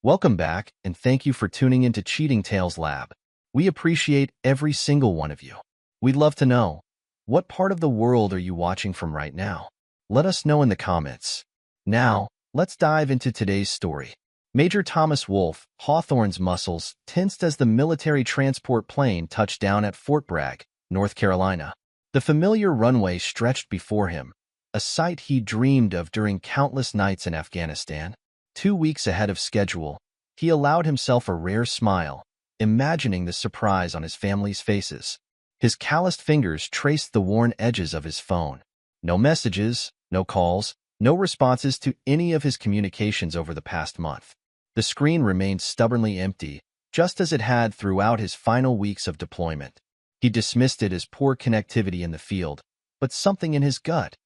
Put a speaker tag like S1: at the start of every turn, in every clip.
S1: Welcome back, and thank you for tuning into Cheating Tales Lab. We appreciate every single one of you. We'd love to know, what part of the world are you watching from right now? Let us know in the comments. Now, let's dive into today's story. Major Thomas Wolfe, Hawthorne's muscles tensed as the military transport plane touched down at Fort Bragg, North Carolina. The familiar runway stretched before him, a sight he dreamed of during countless nights in Afghanistan. 2 weeks ahead of schedule, he allowed himself a rare smile, imagining the surprise on his family's faces. His calloused fingers traced the worn edges of his phone. No messages, no calls, no responses to any of his communications over the past month. The screen remained stubbornly empty, just as it had throughout his final weeks of deployment. He dismissed it as poor connectivity in the field, but something in his gut,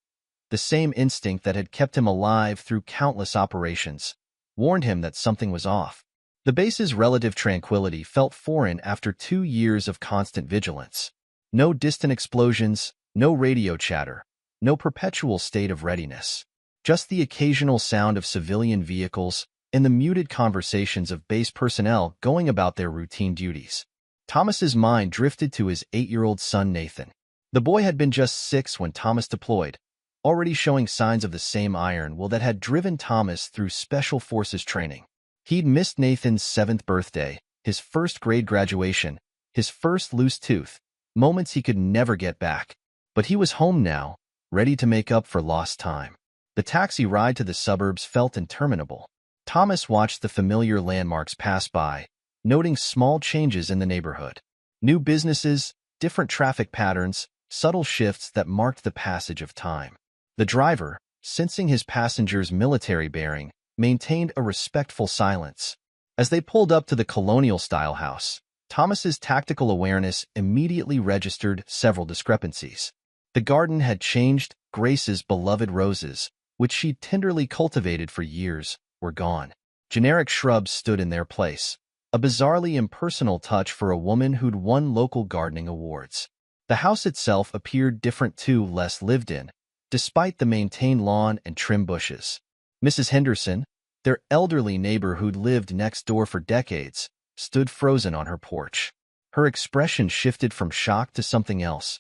S1: the same instinct that had kept him alive through countless operations, warned him that something was off. The base's relative tranquility felt foreign after 2 years of constant vigilance. No distant explosions, no radio chatter, no perpetual state of readiness. Just the occasional sound of civilian vehicles and the muted conversations of base personnel going about their routine duties. Thomas's mind drifted to his 8-year-old son Nathan. The boy had been just 6 when Thomas deployed, already showing signs of the same iron will that had driven Thomas through Special Forces training. He'd missed Nathan's 7th birthday, his first grade graduation, his first loose tooth, moments he could never get back. But he was home now, ready to make up for lost time. The taxi ride to the suburbs felt interminable. Thomas watched the familiar landmarks pass by, noting small changes in the neighborhood. New businesses, different traffic patterns, subtle shifts that marked the passage of time. The driver, sensing his passenger's military bearing, maintained a respectful silence. As they pulled up to the colonial-style house, Thomas's tactical awareness immediately registered several discrepancies. The garden had changed. Grace's beloved roses, which she'd tenderly cultivated for years, were gone. Generic shrubs stood in their place, a bizarrely impersonal touch for a woman who'd won local gardening awards. The house itself appeared different too, less lived in, despite the maintained lawn and trim bushes. Mrs. Henderson, their elderly neighbor who'd lived next door for decades, stood frozen on her porch. Her expression shifted from shock to something else.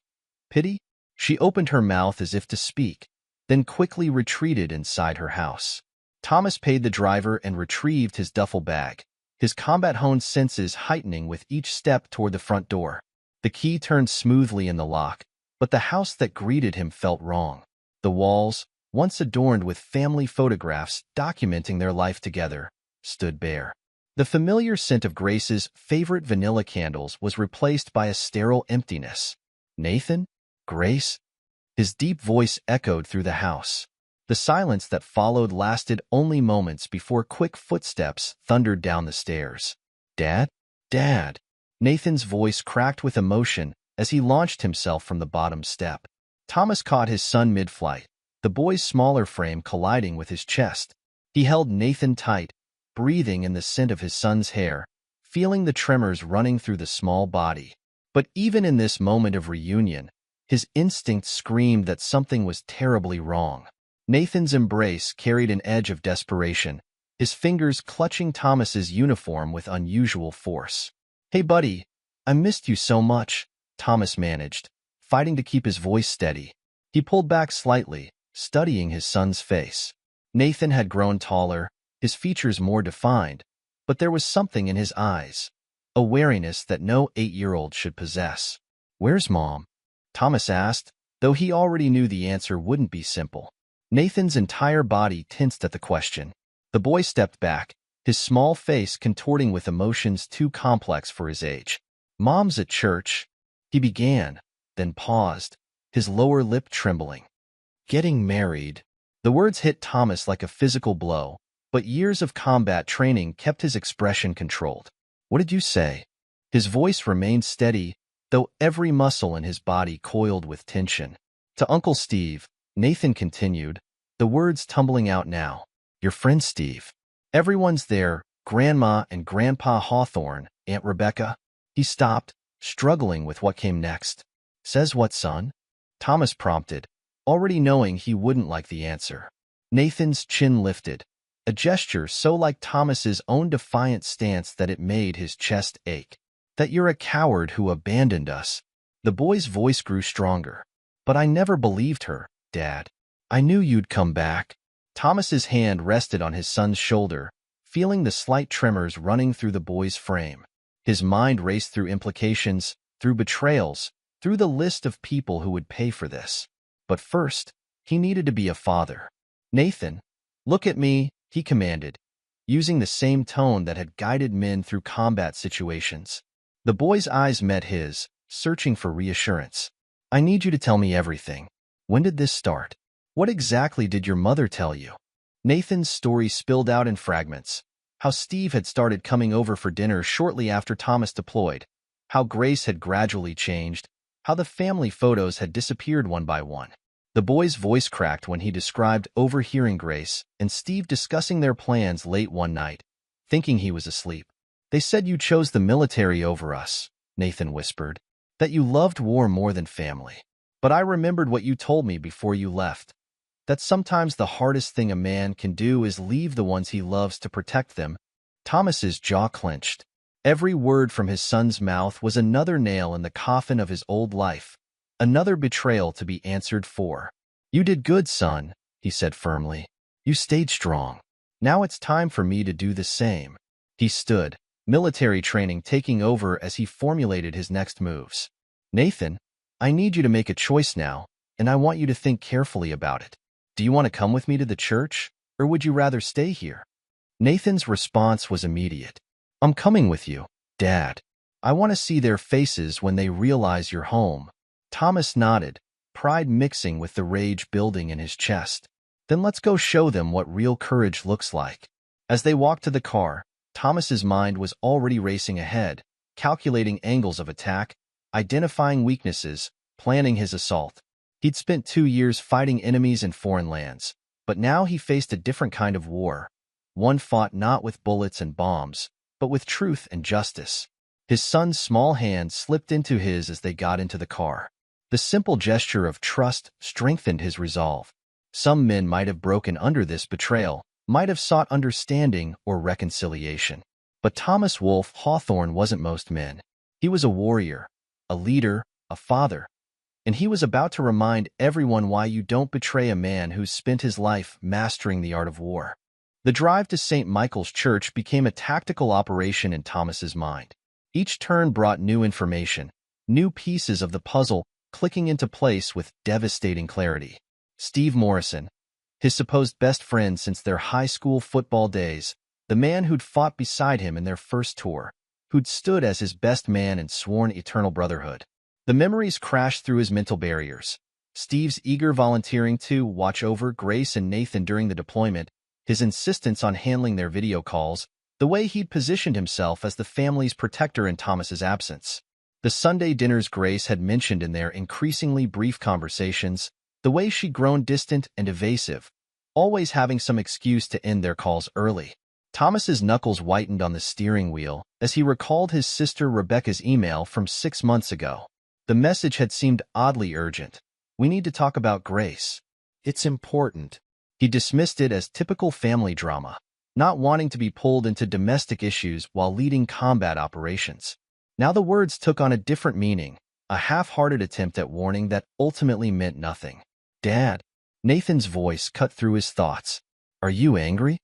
S1: Pity? She opened her mouth as if to speak, then quickly retreated inside her house. Thomas paid the driver and retrieved his duffel bag, his combat-honed senses heightening with each step toward the front door. The key turned smoothly in the lock, but the house that greeted him felt wrong. The walls, once adorned with family photographs documenting their life together, stood bare. The familiar scent of Grace's favorite vanilla candles was replaced by a sterile emptiness. Nathan? Grace? His deep voice echoed through the house. The silence that followed lasted only moments before quick footsteps thundered down the stairs. Dad? Dad? Nathan's voice cracked with emotion as he launched himself from the bottom step. Thomas caught his son mid-flight, the boy's smaller frame colliding with his chest. He held Nathan tight, breathing in the scent of his son's hair, feeling the tremors running through the small body. But even in this moment of reunion, his instincts screamed that something was terribly wrong. Nathan's embrace carried an edge of desperation, his fingers clutching Thomas's uniform with unusual force. "Hey, buddy, I missed you so much," Thomas managed, fighting to keep his voice steady. He pulled back slightly, studying his son's face. Nathan had grown taller, his features more defined, but there was something in his eyes, a wariness that no 8-year-old should possess. "Where's Mom?" Thomas asked, though he already knew the answer wouldn't be simple. Nathan's entire body tensed at the question. The boy stepped back, his small face contorting with emotions too complex for his age. "Mom's at church," he began, then paused, his lower lip trembling. "Getting married." The words hit Thomas like a physical blow, but years of combat training kept his expression controlled. "What did you say?" His voice remained steady, though every muscle in his body coiled with tension. "To Uncle Steve," Nathan continued, the words tumbling out now. "Your friend Steve. Everyone's there, Grandma and Grandpa Hawthorne, Aunt Rebecca." He stopped, struggling with what came next. "Says what, son?" Thomas prompted, already knowing he wouldn't like the answer. Nathan's chin lifted, a gesture so like Thomas's own defiant stance that it made his chest ache. That you're a coward who abandoned us. The boy's voice grew stronger. But I never believed her, Dad. I knew you'd come back. Thomas's hand rested on his son's shoulder, feeling the slight tremors running through the boy's frame. His mind raced through implications, through betrayals, through the list of people who would pay for this. But first, he needed to be a father. Nathan, look at me, he commanded, using the same tone that had guided men through combat situations. The boy's eyes met his, searching for reassurance. I need you to tell me everything. When did this start? What exactly did your mother tell you? Nathan's story spilled out in fragments. How Steve had started coming over for dinner shortly after Thomas deployed. How Grace had gradually changed. How the family photos had disappeared one by one. The boy's voice cracked when he described overhearing Grace and Steve discussing their plans late one night, thinking he was asleep. They said you chose the military over us, Nathan whispered. That you loved war more than family. But I remembered what you told me before you left. That sometimes the hardest thing a man can do is leave the ones he loves to protect them. Thomas's jaw clenched. Every word from his son's mouth was another nail in the coffin of his old life. Another betrayal to be answered for. You did good, son, he said firmly. You stayed strong. Now it's time for me to do the same. He stood, military training taking over as he formulated his next moves. Nathan, I need you to make a choice now, and I want you to think carefully about it. Do you want to come with me to the church, or would you rather stay here? Nathan's response was immediate. I'm coming with you, Dad. I want to see their faces when they realize you're home. Thomas nodded, pride mixing with the rage building in his chest. Then let's go show them what real courage looks like. As they walked to the car, Thomas's mind was already racing ahead, calculating angles of attack, identifying weaknesses, planning his assault. He'd spent 2 years fighting enemies in foreign lands, but now he faced a different kind of war. One fought not with bullets and bombs, but with truth and justice. His son's small hand slipped into his as they got into the car. The simple gesture of trust strengthened his resolve. Some men might have broken under this betrayal, might have sought understanding or reconciliation. But Thomas Wolfe Hawthorne wasn't most men. He was a warrior, a leader, a father. And he was about to remind everyone why you don't betray a man who's spent his life mastering the art of war. The drive to St. Michael's Church became a tactical operation in Thomas's mind. Each turn brought new information, new pieces of the puzzle clicking into place with devastating clarity. Steve Morrison, his supposed best friend since their high school football days, the man who'd fought beside him in their first tour, who'd stood as his best man and sworn eternal brotherhood. The memories crashed through his mental barriers. Steve's eager volunteering to watch over Grace and Nathan during the deployment, his insistence on handling their video calls, the way he'd positioned himself as the family's protector in Thomas's absence. The Sunday dinners Grace had mentioned in their increasingly brief conversations, the way she'd grown distant and evasive, always having some excuse to end their calls early. Thomas's knuckles whitened on the steering wheel as he recalled his sister Rebecca's email from 6 months ago. The message had seemed oddly urgent. We need to talk about Grace. It's important. He dismissed it as typical family drama, not wanting to be pulled into domestic issues while leading combat operations. Now the words took on a different meaning, a half-hearted attempt at warning that ultimately meant nothing. Dad, Nathan's voice cut through his thoughts. Are you angry?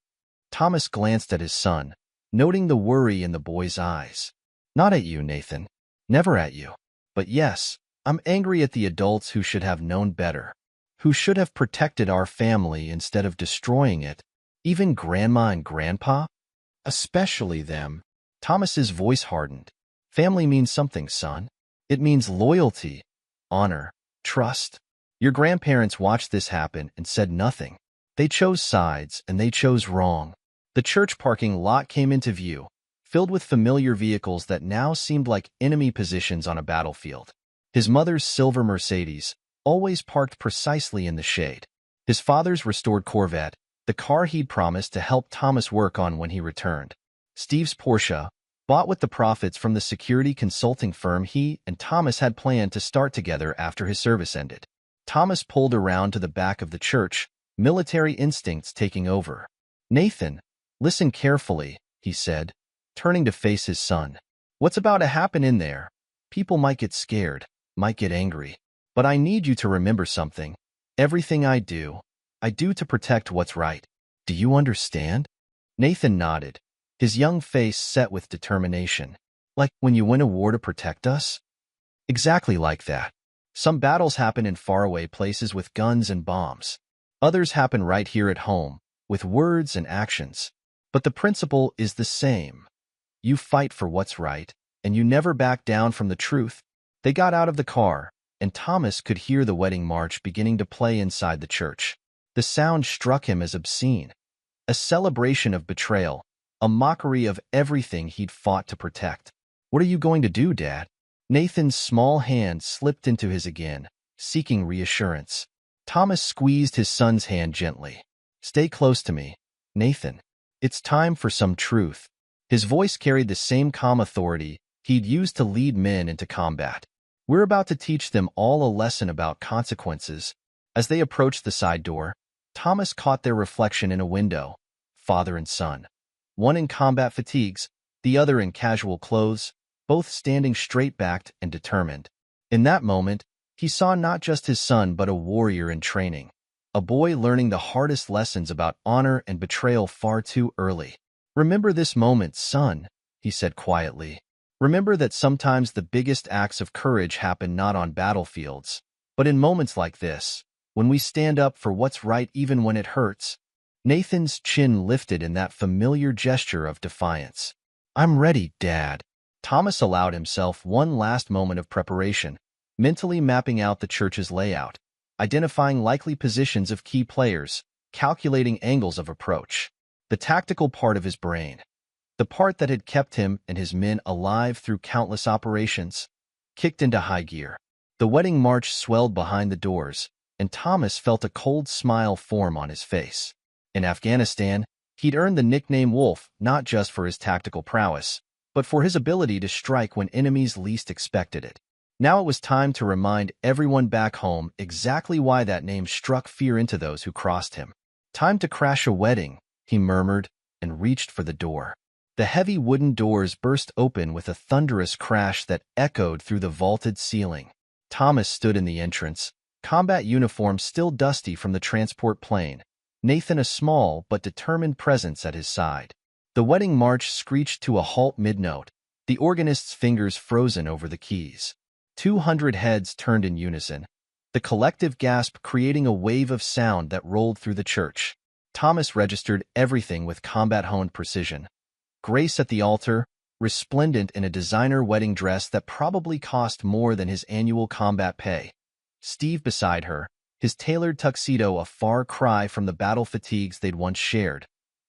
S1: Thomas glanced at his son, noting the worry in the boy's eyes. Not at you, Nathan. Never at you. But yes, I'm angry at the adults who should have known better, who should have protected our family instead of destroying it. Even Grandma and Grandpa? Especially them. Thomas's voice hardened. Family means something, son. It means loyalty, honor, trust. Your grandparents watched this happen and said nothing. They chose sides, and they chose wrong. The church parking lot came into view, filled with familiar vehicles that now seemed like enemy positions on a battlefield. His mother's silver Mercedes, always parked precisely in the shade. His father's restored Corvette, the car he'd promised to help Thomas work on when he returned. Steve's Porsche, bought with the profits from the security consulting firm he and Thomas had planned to start together after his service ended. Thomas pulled around to the back of the church, military instincts taking over. Nathan, listen carefully, he said, turning to face his son. What's about to happen in there? People might get scared, might get angry. But I need you to remember something. Everything I do to protect what's right. Do you understand? Nathan nodded, his young face set with determination. Like when you win a war to protect us? Exactly like that. Some battles happen in faraway places with guns and bombs. Others happen right here at home, with words and actions. But the principle is the same. You fight for what's right, and you never back down from the truth. They got out of the car, and Thomas could hear the wedding march beginning to play inside the church. The sound struck him as obscene, a celebration of betrayal, a mockery of everything he'd fought to protect. What are you going to do, Dad? Nathan's small hand slipped into his again, seeking reassurance. Thomas squeezed his son's hand gently. Stay close to me, Nathan. It's time for some truth. His voice carried the same calm authority he'd used to lead men into combat. We're about to teach them all a lesson about consequences. As they approached the side door, Thomas caught their reflection in a window, father and son. One in combat fatigues, the other in casual clothes, both standing straight-backed and determined. In that moment, he saw not just his son but a warrior in training, a boy learning the hardest lessons about honor and betrayal far too early. Remember this moment, son, he said quietly. Remember that sometimes the biggest acts of courage happen not on battlefields, but in moments like this, when we stand up for what's right even when it hurts. Nathan's chin lifted in that familiar gesture of defiance. I'm ready, Dad. Thomas allowed himself one last moment of preparation, mentally mapping out the church's layout, identifying likely positions of key players, calculating angles of approach. The tactical part of his brain, the part that had kept him and his men alive through countless operations, kicked into high gear. The wedding march swelled behind the doors, and Thomas felt a cold smile form on his face. In Afghanistan, he'd earned the nickname Wolf not just for his tactical prowess, but for his ability to strike when enemies least expected it. Now it was time to remind everyone back home exactly why that name struck fear into those who crossed him. Time to crash a wedding, he murmured, and reached for the door. The heavy wooden doors burst open with a thunderous crash that echoed through the vaulted ceiling. Thomas stood in the entrance, combat uniform still dusty from the transport plane, Nathan a small but determined presence at his side. The wedding march screeched to a halt mid-note, the organist's fingers frozen over the keys. 200 heads turned in unison, the collective gasp creating a wave of sound that rolled through the church. Thomas registered everything with combat-honed precision. Grace at the altar, resplendent in a designer wedding dress that probably cost more than his annual combat pay. Steve beside her, his tailored tuxedo a far cry from the battle fatigues they'd once shared.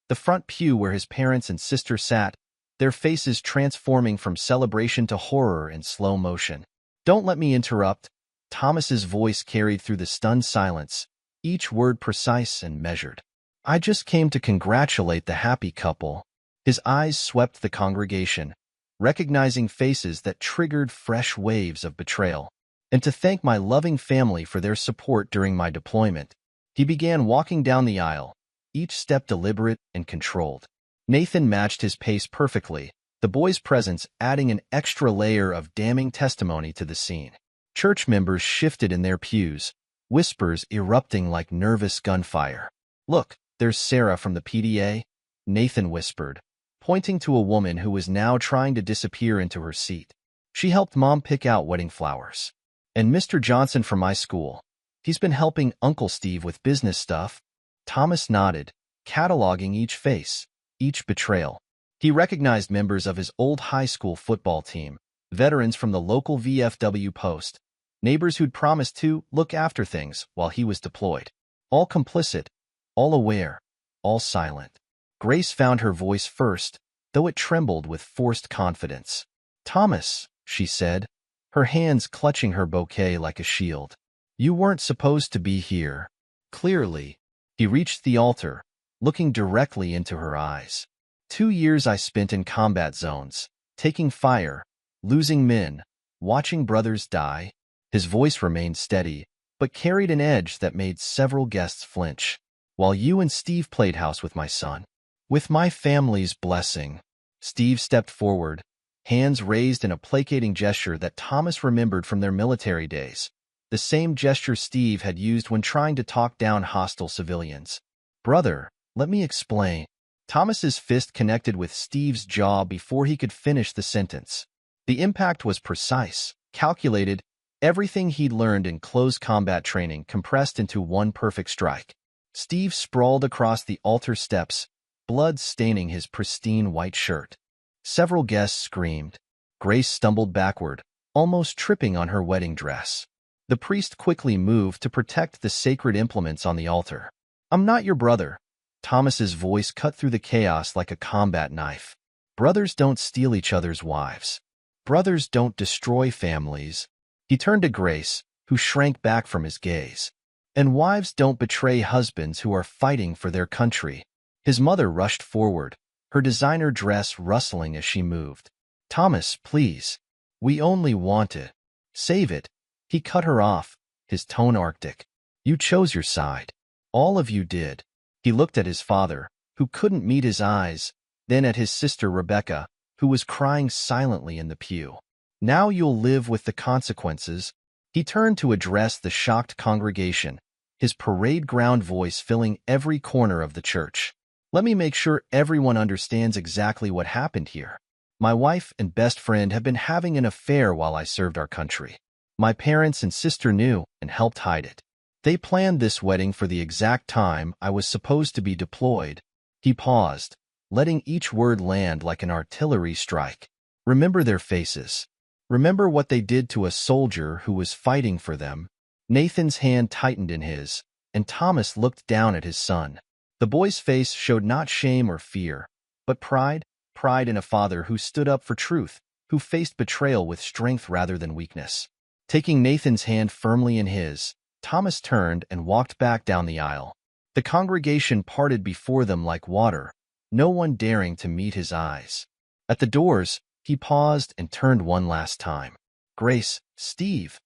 S1: The front pew where his parents and sister sat, their faces transforming from celebration to horror in slow motion. Don't let me interrupt. Thomas's voice carried through the stunned silence, each word precise and measured. I just came to congratulate the happy couple. His eyes swept the congregation, recognizing faces that triggered fresh waves of betrayal, and to thank my loving family for their support during my deployment. He began walking down the aisle, each step deliberate and controlled. Nathan matched his pace perfectly, the boy's presence adding an extra layer of damning testimony to the scene. Church members shifted in their pews, whispers erupting like nervous gunfire. Look, there's Sarah from the PDA, Nathan whispered, pointing to a woman who was now trying to disappear into her seat. She helped Mom pick out wedding flowers. And Mr. Johnson from my school. He's been helping Uncle Steve with business stuff. Thomas nodded, cataloging each face, each betrayal. He recognized members of his old high school football team, veterans from the local VFW post, neighbors who'd promised to look after things while he was deployed. All complicit, all aware, all silent. Grace found her voice first, though it trembled with forced confidence. Thomas, she said, her hands clutching her bouquet like a shield. You weren't supposed to be here. Clearly. He reached the altar, looking directly into her eyes. 2 years I spent in combat zones, taking fire, losing men, watching brothers die. His voice remained steady, but carried an edge that made several guests flinch. while you and Steve played house with my son. With my family's blessing. Steve stepped forward, hands raised in a placating gesture that Thomas remembered from their military days, the same gesture Steve had used when trying to talk down hostile civilians. Brother, let me explain. Thomas's fist connected with Steve's jaw before he could finish the sentence. The impact was precise, calculated, everything he'd learned in close combat training compressed into one perfect strike. Steve sprawled across the altar steps, blood staining his pristine white shirt. Several guests screamed. Grace stumbled backward, almost tripping on her wedding dress. The priest quickly moved to protect the sacred implements on the altar. I'm not your brother. Thomas's voice cut through the chaos like a combat knife. Brothers don't steal each other's wives. Brothers don't destroy families. He turned to Grace, who shrank back from his gaze. And wives don't betray husbands who are fighting for their country. His mother rushed forward, her designer dress rustling as she moved. Thomas, please. We only want it. Save it. He cut her off, his tone arctic. You chose your side. All of you did. He looked at his father, who couldn't meet his eyes, then at his sister Rebecca, who was crying silently in the pew. Now you'll live with the consequences. He turned to address the shocked congregation, his parade ground voice filling every corner of the church. Let me make sure everyone understands exactly what happened here. My wife and best friend have been having an affair while I served our country. My parents and sister knew and helped hide it. They planned this wedding for the exact time I was supposed to be deployed. He paused, letting each word land like an artillery strike. Remember their faces. Remember what they did to a soldier who was fighting for them. Nathan's hand tightened in his, and Thomas looked down at his son. The boy's face showed not shame or fear, but pride in a father who stood up for truth, who faced betrayal with strength rather than weakness. Taking Nathan's hand firmly in his, Thomas turned and walked back down the aisle. The congregation parted before them like water, no one daring to meet his eyes. At the doors, he paused and turned one last time. Grace, Steve,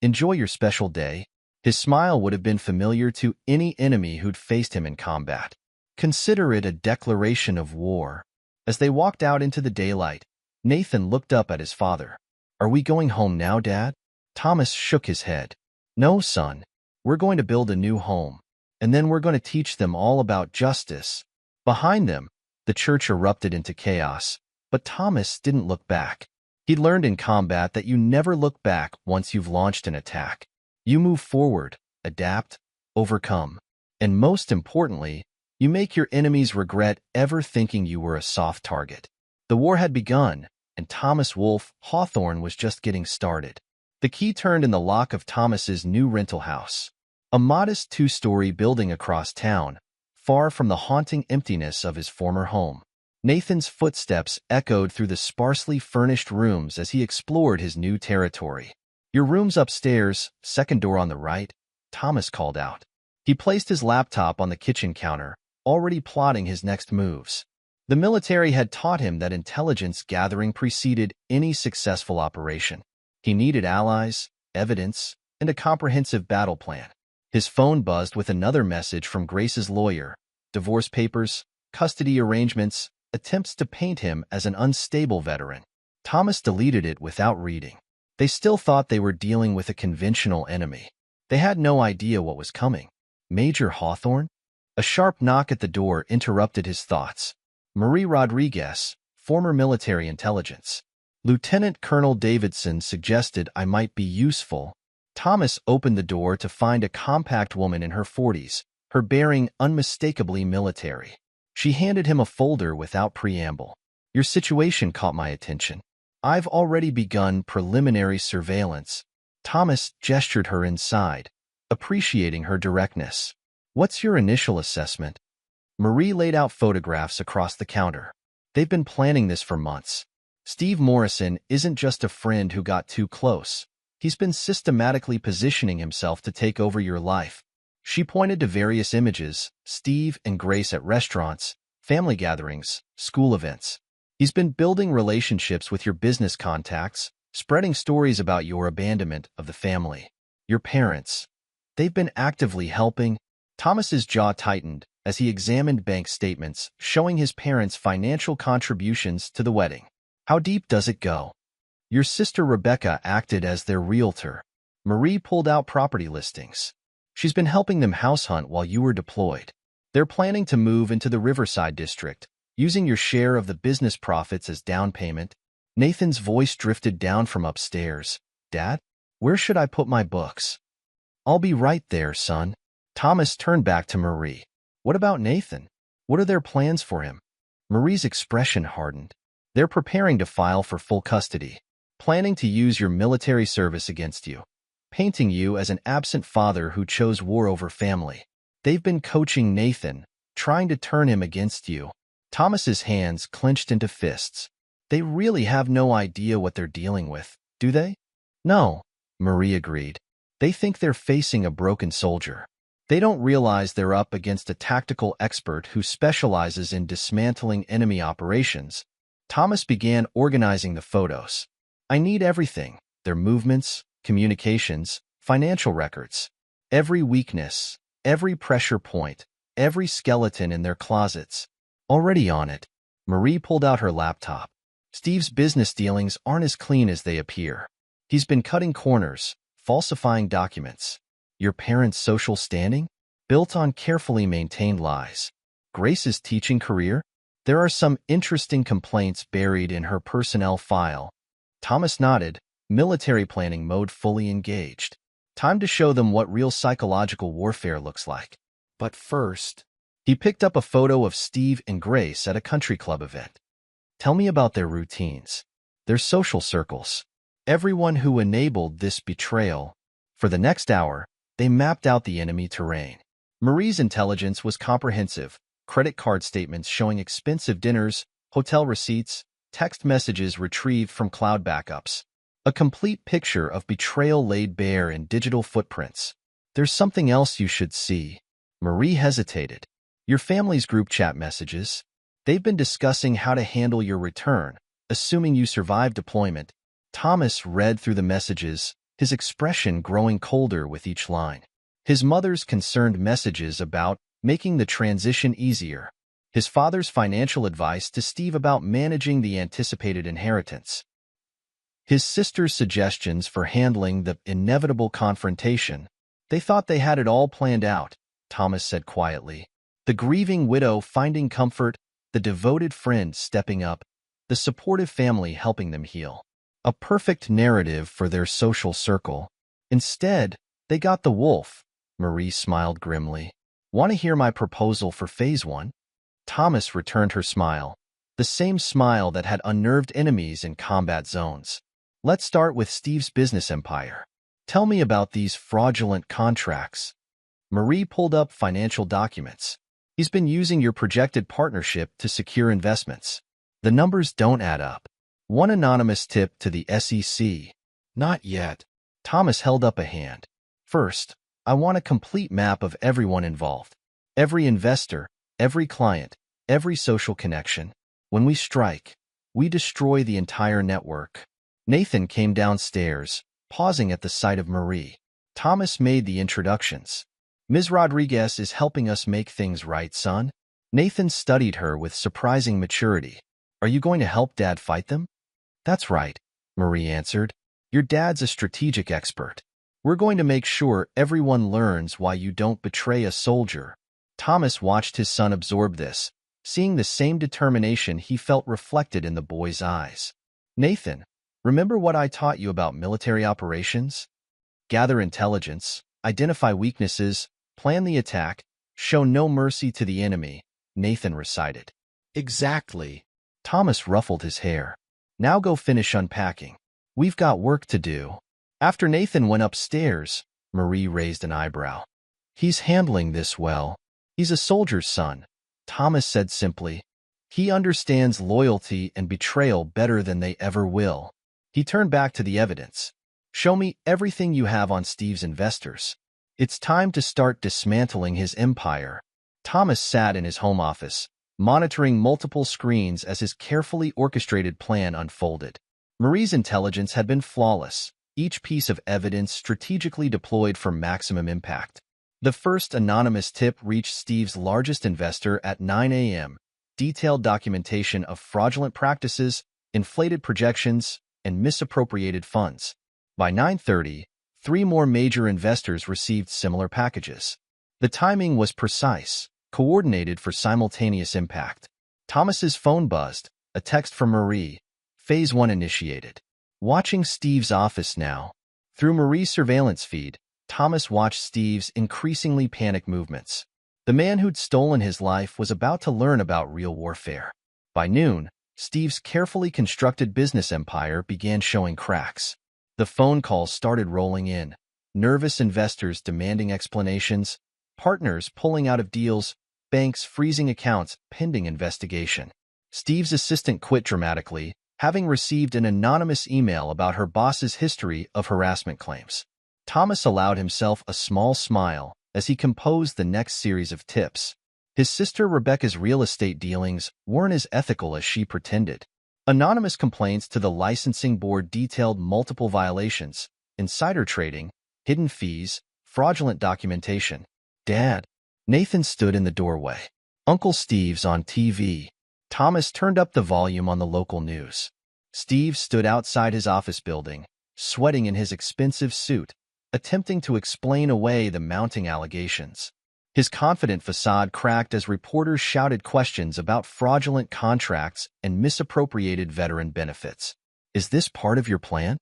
S1: enjoy your special day. His smile would have been familiar to any enemy who'd faced him in combat. Consider it a declaration of war. As they walked out into the daylight, Nathan looked up at his father. Are we going home now, Dad? Thomas shook his head. No, son. We're going to build a new home, and then we're going to teach them all about justice. Behind them, the church erupted into chaos, but Thomas didn't look back. He'd learned in combat that you never look back once you've launched an attack. You move forward, adapt, overcome, and most importantly, you make your enemies regret ever thinking you were a soft target. The war had begun, and Thomas Wolfe Hawthorne was just getting started. The key turned in the lock of Thomas's new rental house, a modest two-story building across town, far from the haunting emptiness of his former home. Nathan's footsteps echoed through the sparsely furnished rooms as he explored his new territory. Your room's upstairs, second door on the right, Thomas called out. He placed his laptop on the kitchen counter, already plotting his next moves. The military had taught him that intelligence gathering preceded any successful operation. He needed allies, evidence, and a comprehensive battle plan. His phone buzzed with another message from Grace's lawyer. Divorce papers, custody arrangements, attempts to paint him as an unstable veteran. Thomas deleted it without reading. They still thought they were dealing with a conventional enemy. They had no idea what was coming. Major Hawthorne? A sharp knock at the door interrupted his thoughts. Marie Rodriguez, former military intelligence. Lieutenant Colonel Davidson suggested I might be useful. Thomas opened the door to find a compact woman in her 40s, her bearing unmistakably military. She handed him a folder without preamble. Your situation caught my attention. I've already begun preliminary surveillance. Thomas gestured her inside, appreciating her directness. What's your initial assessment? Marie laid out photographs across the counter. They've been planning this for months. Steve Morrison isn't just a friend who got too close. He's been systematically positioning himself to take over your life. She pointed to various images, Steve and Grace at restaurants, family gatherings, school events. He's been building relationships with your business contacts, spreading stories about your abandonment of the family. Your parents. They've been actively helping. Thomas's jaw tightened as he examined bank statements showing his parents' financial contributions to the wedding. How deep does it go? Your sister Rebecca acted as their realtor. Marie pulled out property listings. She's been helping them house hunt while you were deployed. They're planning to move into the Riverside district, using your share of the business profits as down payment. Nathan's voice drifted down from upstairs. Dad, where should I put my books? I'll be right there, son. Thomas turned back to Marie. What about Nathan? What are their plans for him? Marie's expression hardened. They're preparing to file for full custody, planning to use your military service against you, painting you as an absent father who chose war over family. They've been coaching Nathan, trying to turn him against you. Thomas's hands clenched into fists. They really have no idea what they're dealing with, do they? No, Marie agreed. They think they're facing a broken soldier. They don't realize they're up against a tactical expert who specializes in dismantling enemy operations. Thomas began organizing the photos. I need everything: their movements, communications, financial records. Every weakness, every pressure point, every skeleton in their closets. Already on it. Marie pulled out her laptop. Steve's business dealings aren't as clean as they appear. He's been cutting corners, falsifying documents. Your parents' social standing? Built on carefully maintained lies. Grace's teaching career? There are some interesting complaints buried in her personnel file. Thomas nodded, military planning mode fully engaged. Time to show them what real psychological warfare looks like. But first, he picked up a photo of Steve and Grace at a country club event. Tell me about their routines, their social circles, everyone who enabled this betrayal. For the next hour, they mapped out the enemy terrain. Marie's intelligence was comprehensive. Credit card statements showing expensive dinners, hotel receipts, text messages retrieved from cloud backups. A complete picture of betrayal laid bare in digital footprints. There's something else you should see. Marie hesitated. Your family's group chat messages. They've been discussing how to handle your return, assuming you survive deployment. Thomas read through the messages, his expression growing colder with each line. His mother's concerned messages about making the transition easier. His father's financial advice to Steve about managing the anticipated inheritance. His sister's suggestions for handling the inevitable confrontation. They thought they had it all planned out, Thomas said quietly. The grieving widow finding comfort, the devoted friend stepping up, the supportive family helping them heal. A perfect narrative for their social circle. Instead, they got the wolf. Marie smiled grimly. Want to hear my proposal for Phase 1? Thomas returned her smile, the same smile that had unnerved enemies in combat zones. Let's start with Steve's business empire. Tell me about these fraudulent contracts. Marie pulled up financial documents. He's been using your projected partnership to secure investments. The numbers don't add up. One anonymous tip to the SEC. Not yet. Thomas held up a hand. First, I want a complete map of everyone involved. Every investor, every client, every social connection. When we strike, we destroy the entire network. Nathan came downstairs, pausing at the sight of Marie. Thomas made the introductions. Ms. Rodriguez is helping us make things right, son. Nathan studied her with surprising maturity. Are you going to help Dad fight them? That's right, Marie answered. Your dad's a strategic expert. We're going to make sure everyone learns why you don't betray a soldier. Thomas watched his son absorb this, seeing the same determination he felt reflected in the boy's eyes. Nathan, remember what I taught you about military operations? Gather intelligence, identify weaknesses, plan the attack, show no mercy to the enemy, Nathan recited. Exactly. Thomas ruffled his hair. Now go finish unpacking. We've got work to do. After Nathan went upstairs, Marie raised an eyebrow. He's handling this well. He's a soldier's son, Thomas said simply. He understands loyalty and betrayal better than they ever will. He turned back to the evidence. Show me everything you have on Steve's investors. It's time to start dismantling his empire. Thomas sat in his home office, monitoring multiple screens as his carefully orchestrated plan unfolded. Marie's intelligence had been flawless, each piece of evidence strategically deployed for maximum impact. The first anonymous tip reached Steve's largest investor at 9 a.m. Detailed documentation of fraudulent practices, inflated projections, and misappropriated funds. By 9:30, three more major investors received similar packages. The timing was precise, coordinated for simultaneous impact. Thomas's phone buzzed, a text from Marie. Phase 1 initiated. Watching Steve's office now. Through Marie's surveillance feed, Thomas watched Steve's increasingly panicked movements. The man who'd stolen his life was about to learn about real warfare. By noon, Steve's carefully constructed business empire began showing cracks. The phone calls started rolling in, nervous investors demanding explanations, partners pulling out of deals, banks freezing accounts pending investigation. Steve's assistant quit dramatically, having received an anonymous email about her boss's history of harassment claims. Thomas allowed himself a small smile as he composed the next series of tips. His sister Rebecca's real estate dealings weren't as ethical as she pretended. Anonymous complaints to the licensing board detailed multiple violations: insider trading, hidden fees, fraudulent documentation. Dad. Nathan stood in the doorway. Uncle Steve's on TV. Thomas turned up the volume on the local news. Steve stood outside his office building, sweating in his expensive suit, attempting to explain away the mounting allegations. His confident facade cracked as reporters shouted questions about fraudulent contracts and misappropriated veteran benefits. "Is this part of your plan?"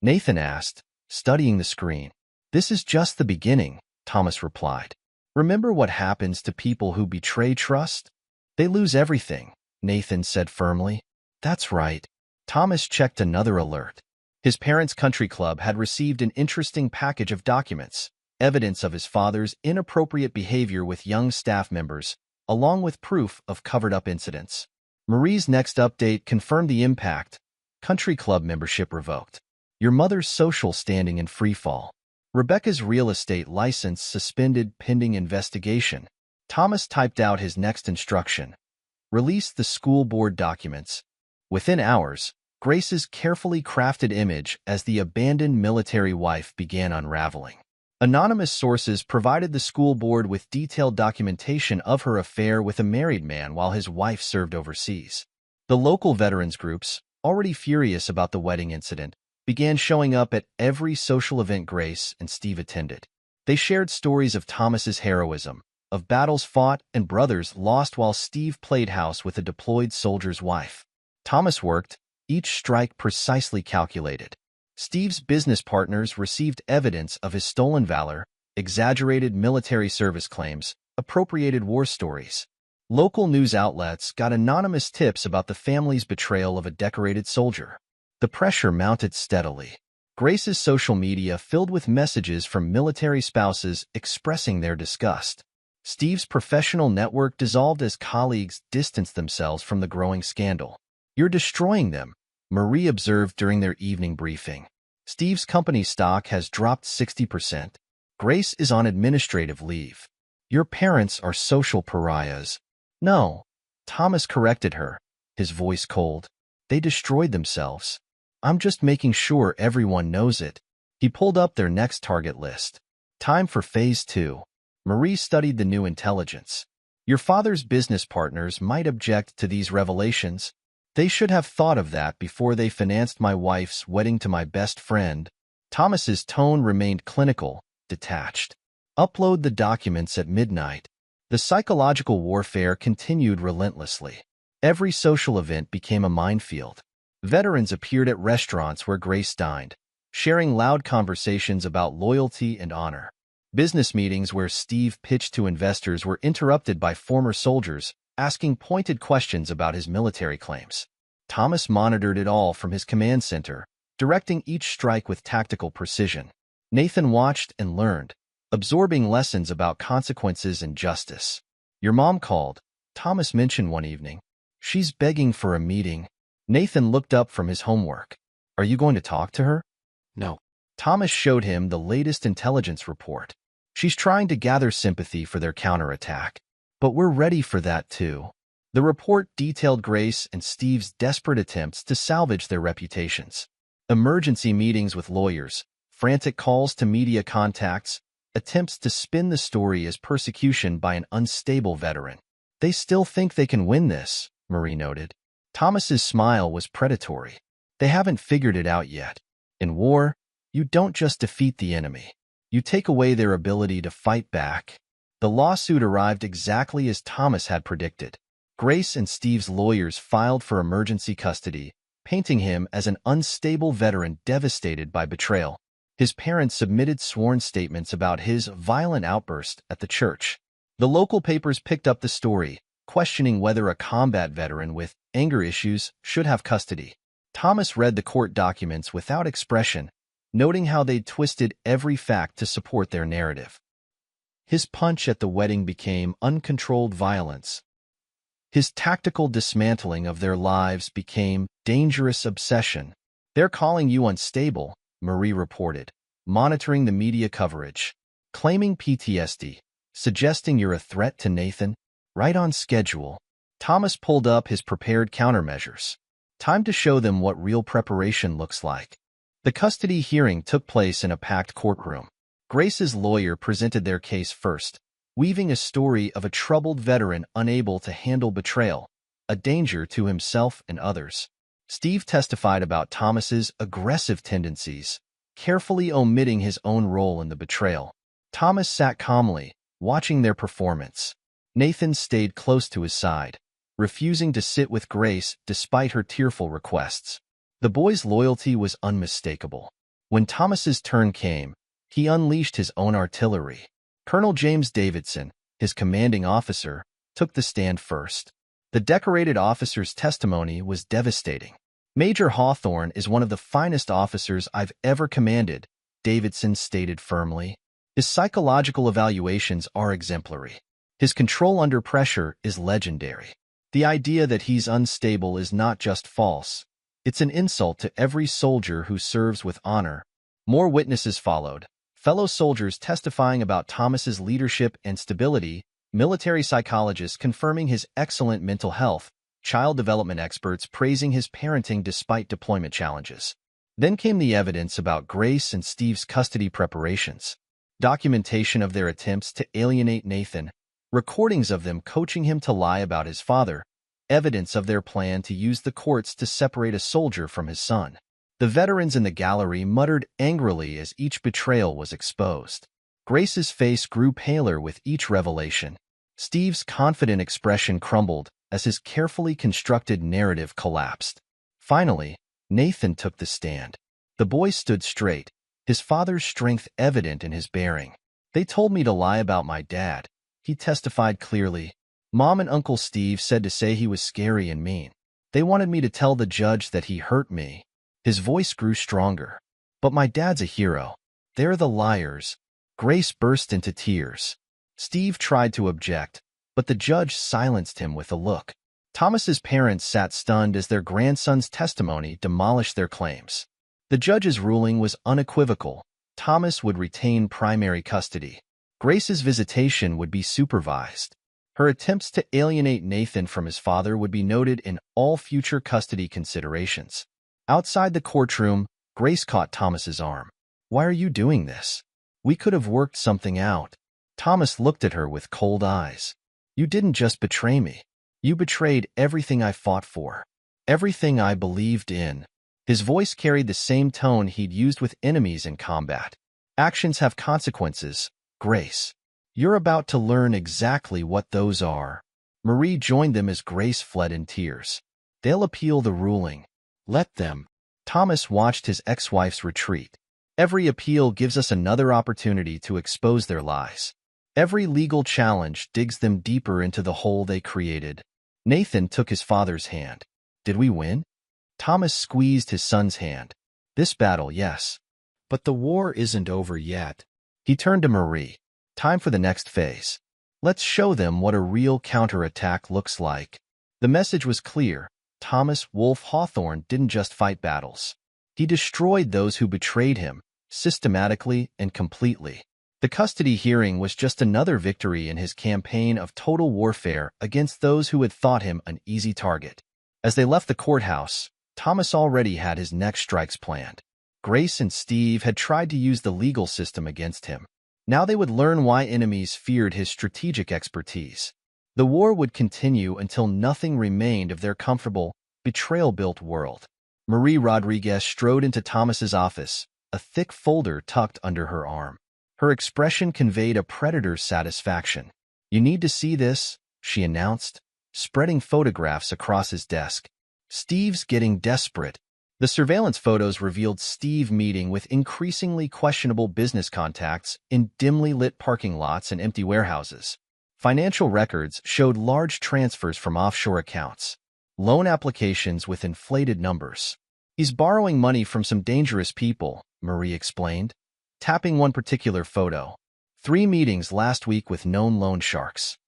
S1: Nathan asked, studying the screen. "This is just the beginning," Thomas replied. "Remember what happens to people who betray trust? They lose everything," Nathan said firmly. "That's right." Thomas checked another alert. His parents' country club had received an interesting package of documents, evidence of his father's inappropriate behavior with young staff members, along with proof of covered-up incidents. Marie's next update confirmed the impact. Country club membership revoked. Your mother's social standing in freefall. Rebecca's real estate license suspended pending investigation. Thomas typed out his next instruction. Release the school board documents. Within hours, Grace's carefully crafted image as the abandoned military wife began unraveling. Anonymous sources provided the school board with detailed documentation of her affair with a married man while his wife served overseas. The local veterans groups, already furious about the wedding incident, began showing up at every social event Grace and Steve attended. They shared stories of Thomas's heroism, of battles fought and brothers lost while Steve played house with a deployed soldier's wife. Thomas worked, each strike precisely calculated. Steve's business partners received evidence of his stolen valor, exaggerated military service claims, appropriated war stories. Local news outlets got anonymous tips about the family's betrayal of a decorated soldier. The pressure mounted steadily. Grace's social media filled with messages from military spouses expressing their disgust. Steve's professional network dissolved as colleagues distanced themselves from the growing scandal. "You're destroying them," Marie observed during their evening briefing. "Steve's company stock has dropped 60%. Grace is on administrative leave. Your parents are social pariahs." "No," Thomas corrected her, his voice cold. "They destroyed themselves. I'm just making sure everyone knows it." He pulled up their next target list. Time for Phase 2. Marie studied the new intelligence. "Your father's business partners might object to these revelations. They should have thought of that before they financed my wife's wedding to my best friend." Thomas's tone remained clinical, detached. "Upload the documents at midnight." The psychological warfare continued relentlessly. Every social event became a minefield. Veterans appeared at restaurants where Grace dined, sharing loud conversations about loyalty and honor. Business meetings where Steve pitched to investors were interrupted by former soldiers, asking pointed questions about his military claims. Thomas monitored it all from his command center, directing each strike with tactical precision. Nathan watched and learned, absorbing lessons about consequences and justice. "Your mom called," Thomas mentioned one evening. "She's begging for a meeting." Nathan looked up from his homework. "Are you going to talk to her?"
S2: No.
S1: Thomas showed him the latest intelligence report. "She's trying to gather sympathy for their counterattack. But we're ready for that too." The report detailed Grace and Steve's desperate attempts to salvage their reputations. Emergency meetings with lawyers, frantic calls to media contacts, attempts to spin the story as persecution by an unstable veteran. They still think they can win this, Marie noted. Thomas's smile was predatory. They haven't figured it out yet. In war, you don't just defeat the enemy. You take away their ability to fight back. The lawsuit arrived exactly as Thomas had predicted. Grace and Steve's lawyers filed for emergency custody, painting him as an unstable veteran devastated by betrayal. His parents submitted sworn statements about his violent outburst at the church. The local papers picked up the story, questioning whether a combat veteran with anger issues should have custody. Thomas read the court documents without expression, noting how they'd twisted every fact to support their narrative. His punch at the wedding became uncontrolled violence. His tactical dismantling of their lives became dangerous obsession. They're calling you unstable, Marie reported, monitoring the media coverage, claiming PTSD, suggesting you're a threat to Nathan. Right on schedule. Thomas pulled up his prepared countermeasures. Time to show them what real preparation looks like. The custody hearing took place in a packed courtroom. Grace's lawyer presented their case first, weaving a story of a troubled veteran unable to handle betrayal, a danger to himself and others. Steve testified about Thomas's aggressive tendencies, carefully omitting his own role in the betrayal. Thomas sat calmly, watching their performance. Nathan stayed close to his side, refusing to sit with Grace despite her tearful requests. The boy's loyalty was unmistakable. When Thomas's turn came, he unleashed his own artillery. Colonel James Davidson, his commanding officer, took the stand first. The decorated officer's testimony was devastating. Major Hawthorne is one of the finest officers I've ever commanded, Davidson stated firmly. His psychological evaluations are exemplary. His control under pressure is legendary. The idea that he's unstable is not just false. It's an insult to every soldier who serves with honor. More witnesses followed, fellow soldiers testifying about Thomas's leadership and stability, military psychologists confirming his excellent mental health, child development experts praising his parenting despite deployment challenges. Then came the evidence about Grace and Steve's custody preparations. Documentation of their attempts to alienate Nathan, recordings of them coaching him to lie about his father, evidence of their plan to use the courts to separate a soldier from his son. The veterans in the gallery muttered angrily as each betrayal was exposed. Grace's face grew paler with each revelation. Steve's confident expression crumbled as his carefully constructed narrative collapsed. Finally, Nathan took the stand. The boy stood straight, his father's strength evident in his bearing. "They told me to lie about my dad," he testified clearly. "Mom and Uncle Steve said to say he was scary and mean. They wanted me to tell the judge that he hurt me." His voice grew stronger. "But my dad's a hero. They're the liars." Grace burst into tears. Steve tried to object, but the judge silenced him with a look. Thomas's parents sat stunned as their grandson's testimony demolished their claims. The judge's ruling was unequivocal. Thomas would retain primary custody. Grace's visitation would be supervised. Her attempts to alienate Nathan from his father would be noted in all future custody considerations. Outside the courtroom, Grace caught Thomas's arm. "Why are you doing this? We could have worked something out." Thomas looked at her with cold eyes. "You didn't just betray me. You betrayed everything I fought for. Everything I believed in." His voice carried the same tone he'd used with enemies in combat. "Actions have consequences, Grace. You're about to learn exactly what those are." Marie joined them as Grace fled in tears. "They'll appeal the ruling. Let them." Thomas watched his ex-wife's retreat. "Every appeal gives us another opportunity to expose their lies. Every legal challenge digs them deeper into the hole they created." Nathan took his father's hand. "Did we win?" Thomas squeezed his son's hand. "This battle, yes. But the war isn't over yet." He turned to Marie. "Time for the next phase. Let's show them what a real counterattack looks like." The message was clear. Thomas Wolfe Hawthorne didn't just fight battles. He destroyed those who betrayed him, systematically and completely. The custody hearing was just another victory in his campaign of total warfare against those who had thought him an easy target. As they left the courthouse, Thomas already had his next strikes planned. Grace and Steve had tried to use the legal system against him. Now they would learn why enemies feared his strategic expertise. The war would continue until nothing remained of their comfortable, betrayal-built world. Marie Rodriguez strode into Thomas's office, a thick folder tucked under her arm. Her expression conveyed a predator's satisfaction. "You need to see this," she announced, spreading photographs across his desk. "Steve's getting desperate." The surveillance photos revealed Steve meeting with increasingly questionable business contacts in dimly lit parking lots and empty warehouses. Financial records showed large transfers from offshore accounts, loan applications with inflated numbers. "He's borrowing money from some dangerous people," Marie explained, tapping one particular photo. "3 meetings last week with known loan sharks.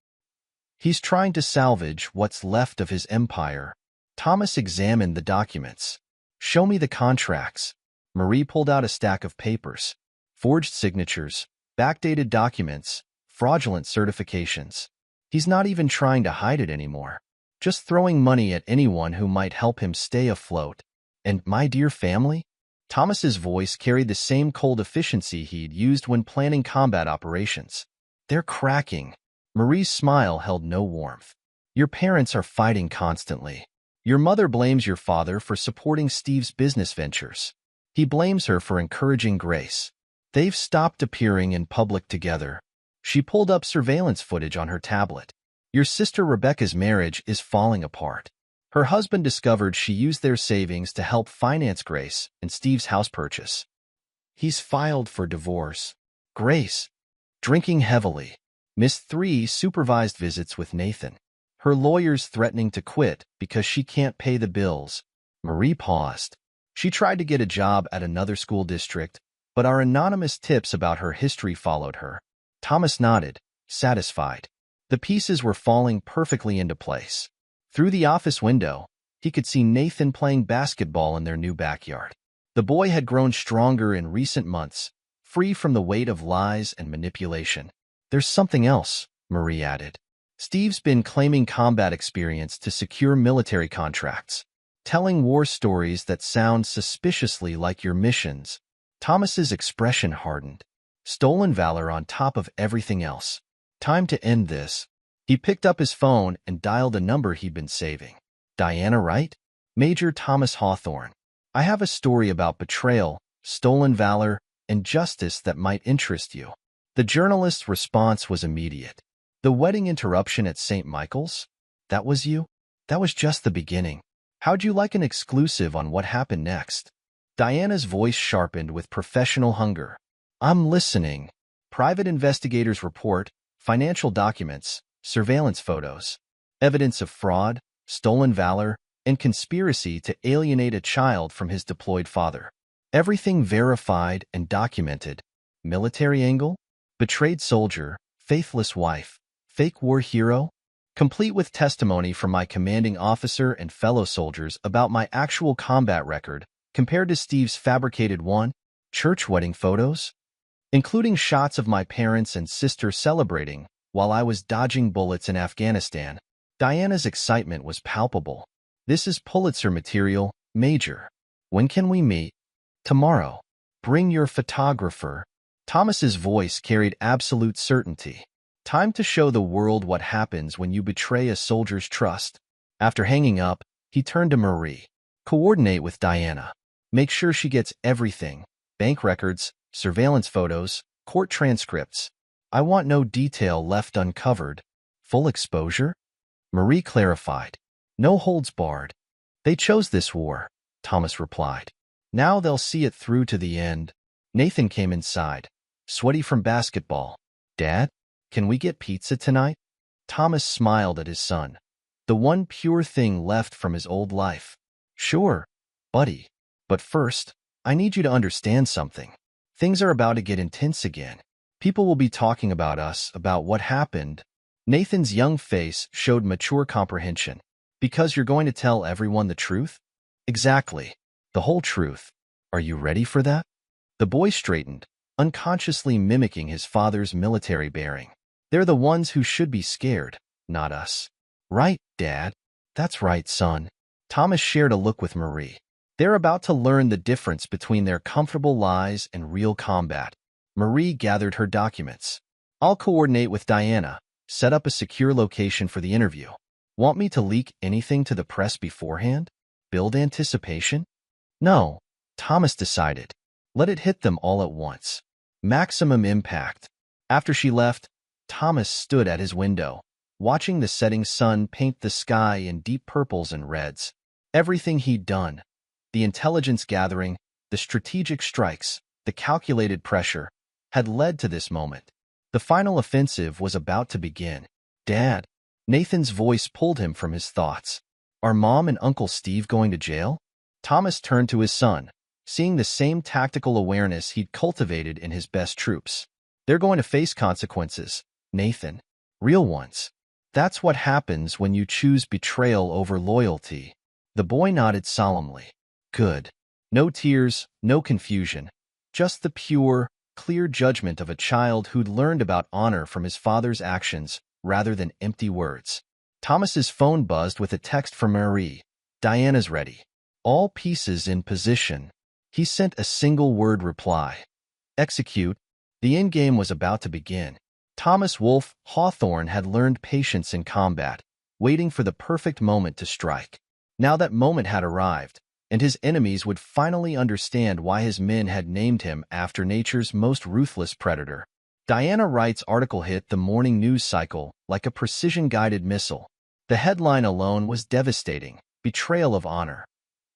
S1: He's trying to salvage what's left of his empire." Thomas examined the documents. "Show me the contracts." Marie pulled out a stack of papers. Forged signatures, backdated documents, fraudulent certifications. He's not even trying to hide it anymore. Just throwing money at anyone who might help him stay afloat. "And my dear family?" Thomas's voice carried the same cold efficiency he'd used when planning combat operations. "They're cracking." Marie's smile held no warmth. "Your parents are fighting constantly. Your mother blames your father for supporting Steve's business ventures. He blames her for encouraging Grace. They've stopped appearing in public together." She pulled up surveillance footage on her tablet. "Your sister Rebecca's marriage is falling apart. Her husband discovered she used their savings to help finance Grace and Steve's house purchase. He's filed for divorce. Grace, drinking heavily, missed 3 supervised visits with Nathan. Her lawyers threatening to quit because she can't pay the bills." Marie paused. She tried to get a job at another school district, but our anonymous tips about her history followed her. Thomas nodded, satisfied. The pieces were falling perfectly into place. Through the office window, he could see Nathan playing basketball in their new backyard. The boy had grown stronger in recent months, free from the weight of lies and manipulation. "There's something else," Marie added. "Steve's been claiming combat experience to secure military contracts, telling war stories that sound suspiciously like your missions." Thomas's expression hardened. Stolen valor on top of everything else. Time to end this. He picked up his phone and dialed a number he'd been saving. "Diana, right? Major Thomas Hawthorne. I have a story about betrayal, stolen valor, and justice that might interest you." The journalist's response was immediate. "The wedding interruption at St. Michael's? That was you? That was just the beginning. How'd you like an exclusive on what happened next?" Diana's voice sharpened with professional hunger. "I'm listening." Private investigators report, financial documents, surveillance photos, evidence of fraud, stolen valor, and conspiracy to alienate a child from his deployed father. Everything verified and documented. Military angle? Betrayed soldier, faithless wife, fake war hero? Complete with testimony from my commanding officer and fellow soldiers about my actual combat record compared to Steve's fabricated one, church wedding photos, including shots of my parents and sister celebrating while I was dodging bullets in Afghanistan. Diana's excitement was palpable. "This is Pulitzer material, Major. When can we meet?" "Tomorrow. Bring your photographer." Thomas's voice carried absolute certainty. Time to show the world what happens when you betray a soldier's trust. After hanging up, he turned to Marie. "Coordinate with Diana. Make sure she gets everything: bank records, surveillance photos, court transcripts. I want no detail left uncovered." "Full exposure?" Marie clarified. "No holds barred." "They chose this war," Thomas replied. "Now they'll see it through to the end." Nathan came inside, sweaty from basketball. "Dad, can we get pizza tonight?" Thomas smiled at his son, the one pure thing left from his old life. "Sure, buddy. But first, I need you to understand something. Things are about to get intense again. People will be talking about us, about what happened." Nathan's young face showed mature comprehension. "Because you're going to tell everyone the truth?" "Exactly. The whole truth. Are you ready for that?" The boy straightened, unconsciously mimicking his father's military bearing. "They're the ones who should be scared, not us." "Right, Dad. That's right, son." Thomas shared a look with Marie. They're about to learn the difference between their comfortable lies and real combat. Marie gathered her documents. I'll coordinate with Diana, set up a secure location for the interview. Want me to leak anything to the press beforehand? Build anticipation? No, Thomas decided. Let it hit them all at once. Maximum impact. After she left, Thomas stood at his window, watching the setting sun paint the sky in deep purples and reds. Everything he'd done, the intelligence gathering, the strategic strikes, the calculated pressure, had led to this moment. The final offensive was about to begin. Dad, Nathan's voice pulled him from his thoughts. Are Mom and Uncle Steve going to jail? Thomas turned to his son, seeing the same tactical awareness he'd cultivated in his best troops. They're going to face consequences, Nathan. Real ones. That's what happens when you choose betrayal over loyalty. The boy nodded solemnly. Good. No tears, no confusion. Just the pure, clear judgment of a child who'd learned about honor from his father's actions rather than empty words. Thomas's phone buzzed with a text from Marie. Diana's ready. All pieces in position. He sent a single-word reply. Execute. The endgame was about to begin. Thomas Wolfe Hawthorne had learned patience in combat, waiting for the perfect moment to strike. Now that moment had arrived, and his enemies would finally understand why his men had named him after nature's most ruthless predator. Diana Wright's article hit the morning news cycle like a precision-guided missile. The headline alone was devastating. Betrayal of honor.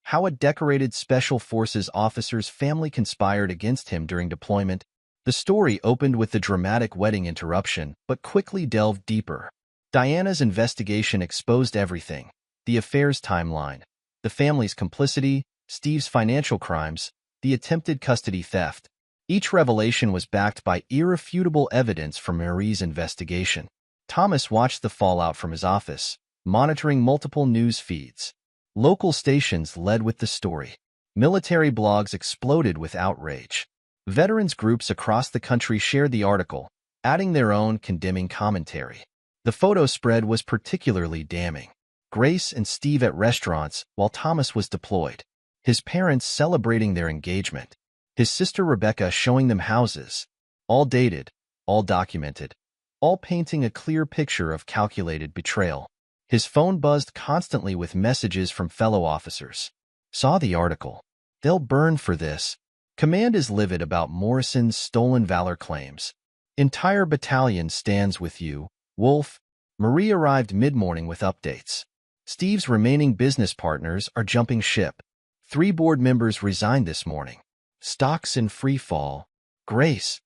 S1: How a decorated Special Forces officer's family conspired against him during deployment. The story opened with the dramatic wedding interruption, but quickly delved deeper. Diana's investigation exposed everything. The affair's timeline, the family's complicity, Steve's financial crimes, the attempted custody theft. Each revelation was backed by irrefutable evidence from Marie's investigation. Thomas watched the fallout from his office, monitoring multiple news feeds. Local stations led with the story. Military blogs exploded with outrage. Veterans groups across the country shared the article, adding their own condemning commentary. The photo spread was particularly damning. Grace and Steve at restaurants while Thomas was deployed. His parents celebrating their engagement. His sister Rebecca showing them houses. All dated, all documented, all painting a clear picture of calculated betrayal. His phone buzzed constantly with messages from fellow officers. Saw the article. They'll burn for this. Command is livid about Morrison's stolen valor claims. Entire battalion stands with you, Wolf. Marie arrived mid-morning with updates. Steve's remaining business partners are jumping ship. 3 board members resigned this morning. Stocks in free fall. Grace.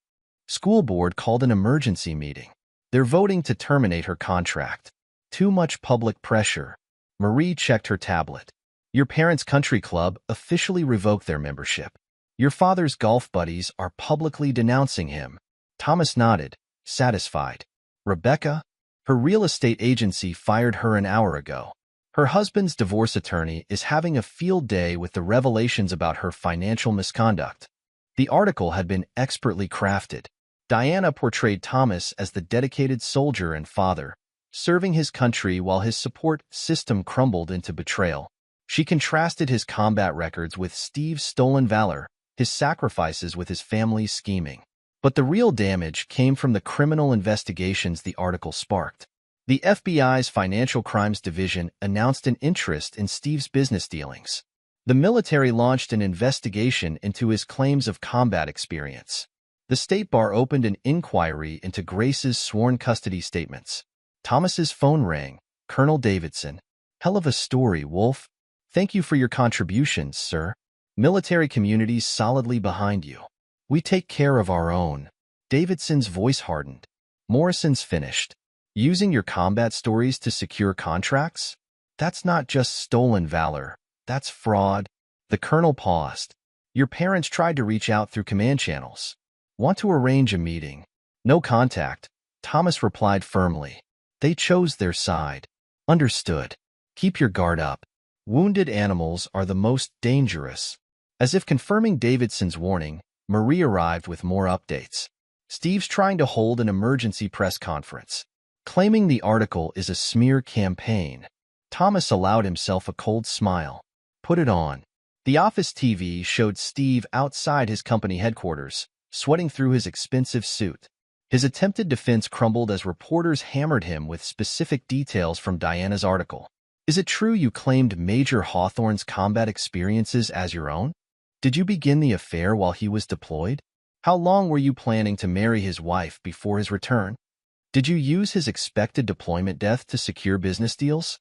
S1: School board called an emergency meeting. They're voting to terminate her contract. Too much public pressure. Marie checked her tablet. Your parents' country club officially revoked their membership. Your father's golf buddies are publicly denouncing him. Thomas nodded, satisfied. Rebecca? Her real estate agency fired her an hour ago. Her husband's divorce attorney is having a field day with the revelations about her financial misconduct. The article had been expertly crafted. Diana portrayed Thomas as the dedicated soldier and father, serving his country while his support system crumbled into betrayal. She contrasted his combat records with Steve's stolen valor, his sacrifices with his family's scheming. But the real damage came from the criminal investigations the article sparked. The FBI's Financial Crimes Division announced an interest in Steve's business dealings. The military launched an investigation into his claims of combat experience. The State Bar opened an inquiry into Grace's sworn custody statements. Thomas's phone rang. Colonel Davidson. Hell of a story, Wolf. Thank you for your contributions, sir. Military community's solidly behind you. We take care of our own. Davidson's voice hardened. Morrison's finished. Using your combat stories to secure contracts? That's not just stolen valor. That's fraud. The colonel paused. Your parents tried to reach out through command channels. Want to arrange a meeting? No contact. Thomas replied firmly. They chose their side. Understood. Keep your guard up. Wounded animals are the most dangerous. As if confirming Davidson's warning, Marie arrived with more updates. Steve's trying to hold an emergency press conference, claiming the article is a smear campaign. Thomas allowed himself a cold smile. Put it on. The office TV showed Steve outside his company headquarters, sweating through his expensive suit. His attempted defense crumbled as reporters hammered him with specific details from Diana's article. Is it true you claimed Major Hawthorne's combat experiences as your own? Did you begin the affair while he was deployed? How long were you planning to marry his wife before his return? Did you use his expected deployment death to secure business deals?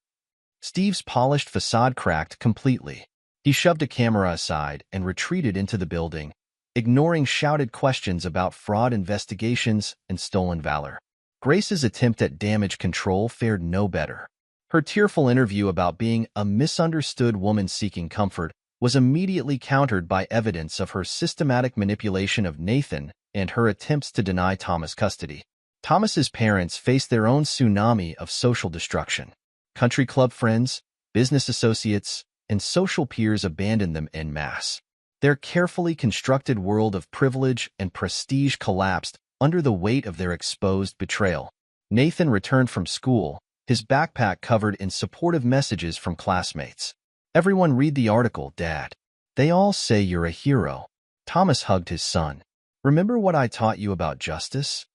S1: Steve's polished facade cracked completely. He shoved a camera aside and retreated into the building, ignoring shouted questions about fraud investigations and stolen valor. Grace's attempt at damage control fared no better. Her tearful interview about being a misunderstood woman seeking comfort was immediately countered by evidence of her systematic manipulation of Nathan and her attempts to deny Thomas custody. Thomas's parents faced their own tsunami of social destruction. Country club friends, business associates, and social peers abandoned them en masse. Their carefully constructed world of privilege and prestige collapsed under the weight of their exposed betrayal. Nathan returned from school, his backpack covered in supportive messages from classmates. "Everyone read the article, Dad. They all say you're a hero." Thomas hugged his son. "Remember what I taught you about justice?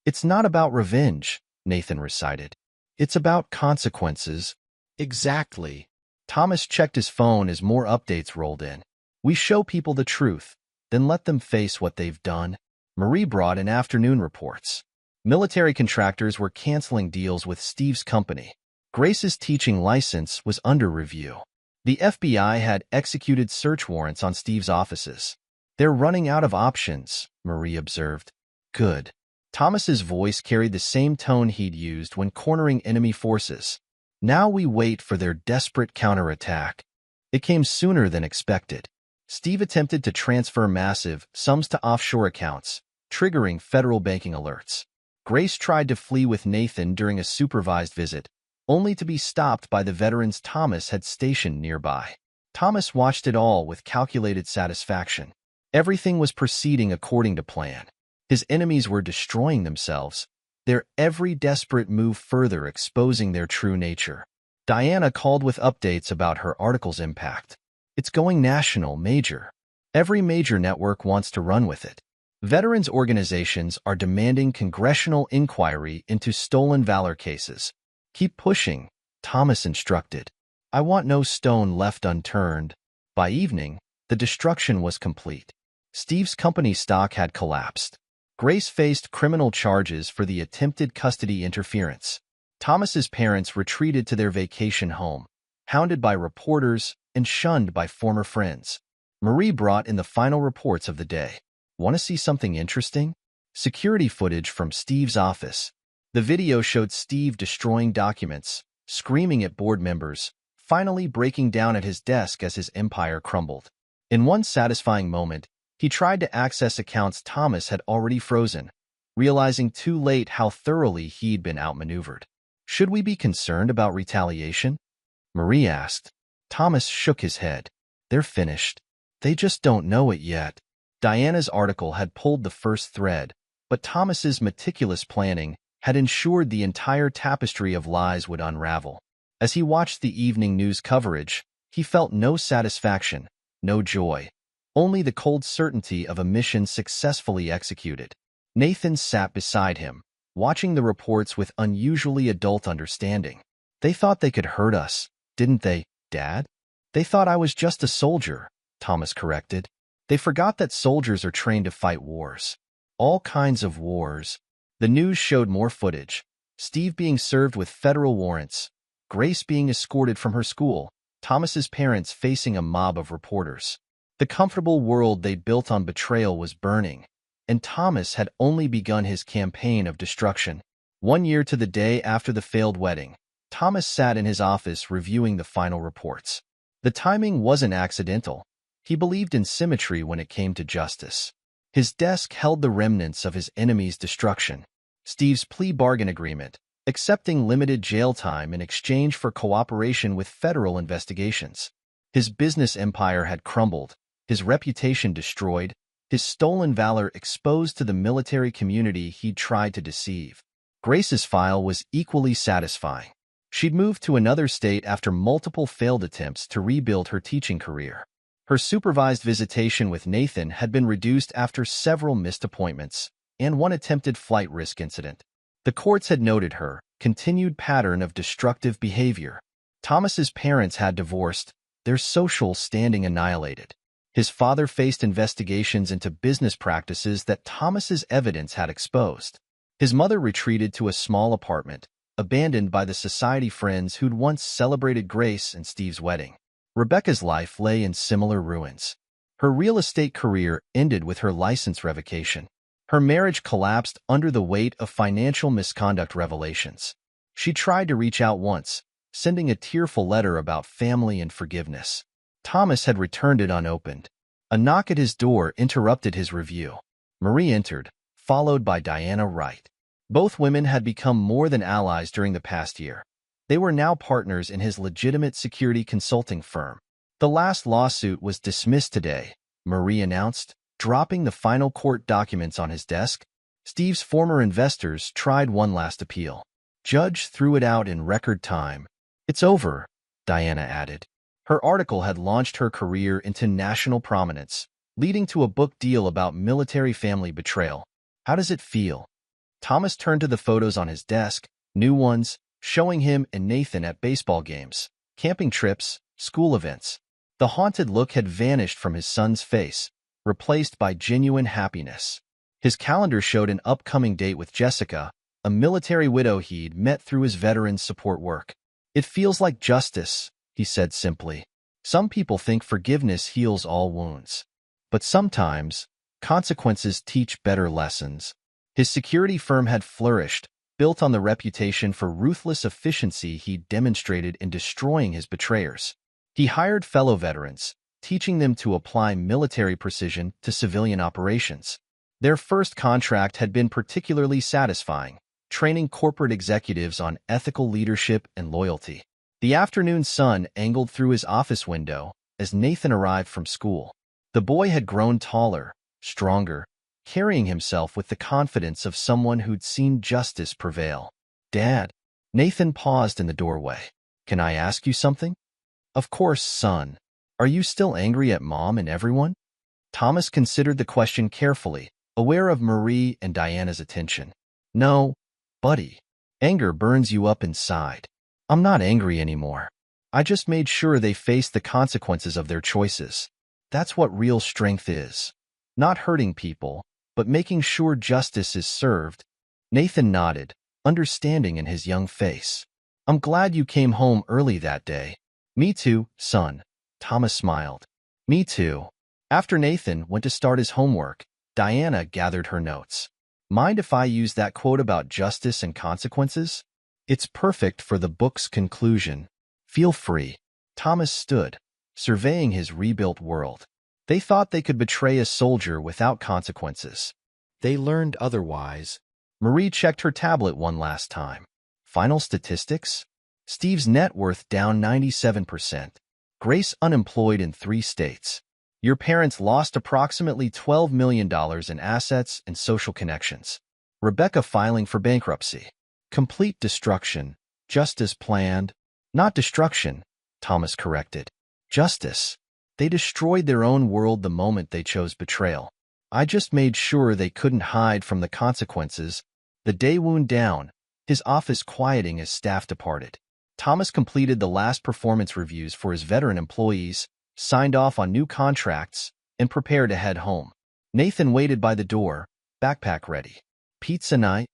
S1: It's not about revenge," Nathan recited. "It's about consequences." "Exactly." Thomas checked his phone as more updates rolled in. "We show people the truth, then let them face what they've done." Marie brought in afternoon reports. Military contractors were canceling deals with Steve's company. Grace's teaching license was under review. The FBI had executed search warrants on Steve's offices. "They're running out of options," Marie observed. "Good." Thomas's voice carried the same tone he'd used when cornering enemy forces. "Now we wait for their desperate counterattack." It came sooner than expected. Steve attempted to transfer massive sums to offshore accounts, triggering federal banking alerts. Grace tried to flee with Nathan during a supervised visit, only to be stopped by the veterans Thomas had stationed nearby. Thomas watched it all with calculated satisfaction. Everything was proceeding according to plan. His enemies were destroying themselves, their every desperate move further exposing their true nature. Diana called with updates about her article's impact. "It's going national, Major. Every major network wants to run with it. Veterans organizations are demanding congressional inquiry into stolen valor cases. Keep pushing," Thomas instructed. "I want no stone left unturned." By evening, the destruction was complete. Steve's company stock had collapsed. Grace faced criminal charges for the attempted custody interference. Thomas's parents retreated to their vacation home, hounded by reporters and shunned by former friends. Marie brought in the final reports of the day. "Want to see something interesting?" Security footage from Steve's office. The video showed Steve destroying documents, screaming at board members, finally breaking down at his desk as his empire crumbled. In one satisfying moment, he tried to access accounts Thomas had already frozen, realizing too late how thoroughly he'd been outmaneuvered. "Should we be concerned about retaliation?" Marie asked. Thomas shook his head. "They're finished. They just don't know it yet." Diana's article had pulled the first thread, but Thomas's meticulous planning had ensured the entire tapestry of lies would unravel. As he watched the evening news coverage, he felt no satisfaction, no joy, only the cold certainty of a mission successfully executed. Nathan sat beside him, watching the reports with unusually adult understanding. "They thought they could hurt us, didn't they, Dad?" "They thought I was just a soldier," Thomas corrected. "They forgot that soldiers are trained to fight wars. All kinds of wars." The news showed more footage. Steve being served with federal warrants, Grace being escorted from her school, Thomas's parents facing a mob of reporters. The comfortable world they built on betrayal was burning, and Thomas had only begun his campaign of destruction. 1 year to the day after the failed wedding, Thomas sat in his office reviewing the final reports. The timing wasn't accidental. He believed in symmetry when it came to justice. His desk held the remnants of his enemy's destruction. Steve's plea bargain agreement, accepting limited jail time in exchange for cooperation with federal investigations. His business empire had crumbled, his reputation destroyed, his stolen valor exposed to the military community he'd tried to deceive. Grace's file was equally satisfying. She'd moved to another state after multiple failed attempts to rebuild her teaching career. Her supervised visitation with Nathan had been reduced after several missed appointments and one attempted flight risk incident. The courts had noted her continued pattern of destructive behavior. Thomas's parents had divorced, their social standing annihilated. His father faced investigations into business practices that Thomas's evidence had exposed. His mother retreated to a small apartment, abandoned by the society friends who'd once celebrated Grace and Steve's wedding. Rebecca's life lay in similar ruins. Her real estate career ended with her license revocation. Her marriage collapsed under the weight of financial misconduct revelations. She tried to reach out once, sending a tearful letter about family and forgiveness. Thomas had returned it unopened. A knock at his door interrupted his review. Marie entered, followed by Diana Wright. Both women had become more than allies during the past year. They were now partners in his legitimate security consulting firm. The last lawsuit was dismissed today, Marie announced, dropping the final court documents on his desk. Steve's former investors tried one last appeal. Judge threw it out in record time. It's over, Diana added. Her article had launched her career into national prominence, leading to a book deal about military family betrayal. How does it feel? Thomas turned to the photos on his desk, new ones, showing him and Nathan at baseball games, camping trips, school events. The haunted look had vanished from his son's face, replaced by genuine happiness. His calendar showed an upcoming date with Jessica, a military widow he'd met through his veterans support work. It feels like justice, he said simply. Some people think forgiveness heals all wounds. But sometimes, consequences teach better lessons. His security firm had flourished, built on the reputation for ruthless efficiency he'd demonstrated in destroying his betrayers. He hired fellow veterans, teaching them to apply military precision to civilian operations. Their first contract had been particularly satisfying, training corporate executives on ethical leadership and loyalty. The afternoon sun angled through his office window as Nathan arrived from school. The boy had grown taller, stronger, carrying himself with the confidence of someone who'd seen justice prevail. Dad, Nathan paused in the doorway. Can I ask you something? Of course, son. Are you still angry at Mom and everyone? Thomas considered the question carefully, aware of Marie and Diana's attention. No, buddy. Anger burns you up inside. I'm not angry anymore. I just made sure they faced the consequences of their choices. That's what real strength is. Not hurting people, but making sure justice is served. Nathan nodded, understanding in his young face. I'm glad you came home early that day. Me too, son. Thomas smiled. Me too. After Nathan went to start his homework, Diana gathered her notes. Mind if I use that quote about justice and consequences? It's perfect for the book's conclusion. Feel free. Thomas stood, surveying his rebuilt world. They thought they could betray a soldier without consequences. They learned otherwise. Marie checked her tablet one last time. Final statistics? Steve's net worth down 97%. Grace unemployed in 3 states. Your parents lost approximately $12 million in assets and social connections. Rebecca filing for bankruptcy. Complete destruction, just as planned. Not destruction, Thomas corrected. Justice. They destroyed their own world the moment they chose betrayal. I just made sure they couldn't hide from the consequences. The day wound down, his office quieting as staff departed. Thomas completed the last performance reviews for his veteran employees, signed off on new contracts, and prepared to head home. Nathan waited by the door, backpack ready. Pizza night?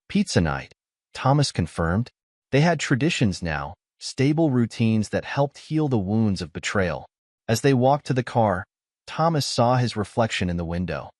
S1: Pizza night, Thomas confirmed. They had traditions now, stable routines that helped heal the wounds of betrayal. As they walked to the car, Thomas saw his reflection in the window.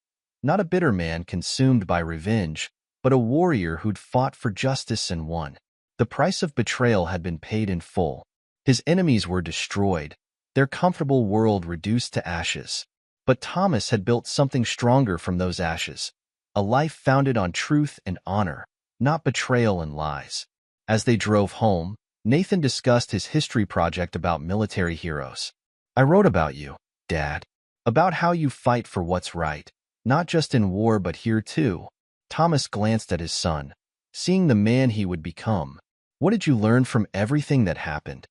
S1: Not a bitter man consumed by revenge, but a warrior who'd fought for justice and won. The price of betrayal had been paid in full. His enemies were destroyed, their comfortable world reduced to ashes. But Thomas had built something stronger from those ashes, a life founded on truth and honor, not betrayal and lies. As they drove home, Nathan discussed his history project about military heroes. I wrote about you, Dad, about how you fight for what's right, not just in war but here too. Thomas glanced at his son, seeing the man he would become. What did you learn from everything that happened?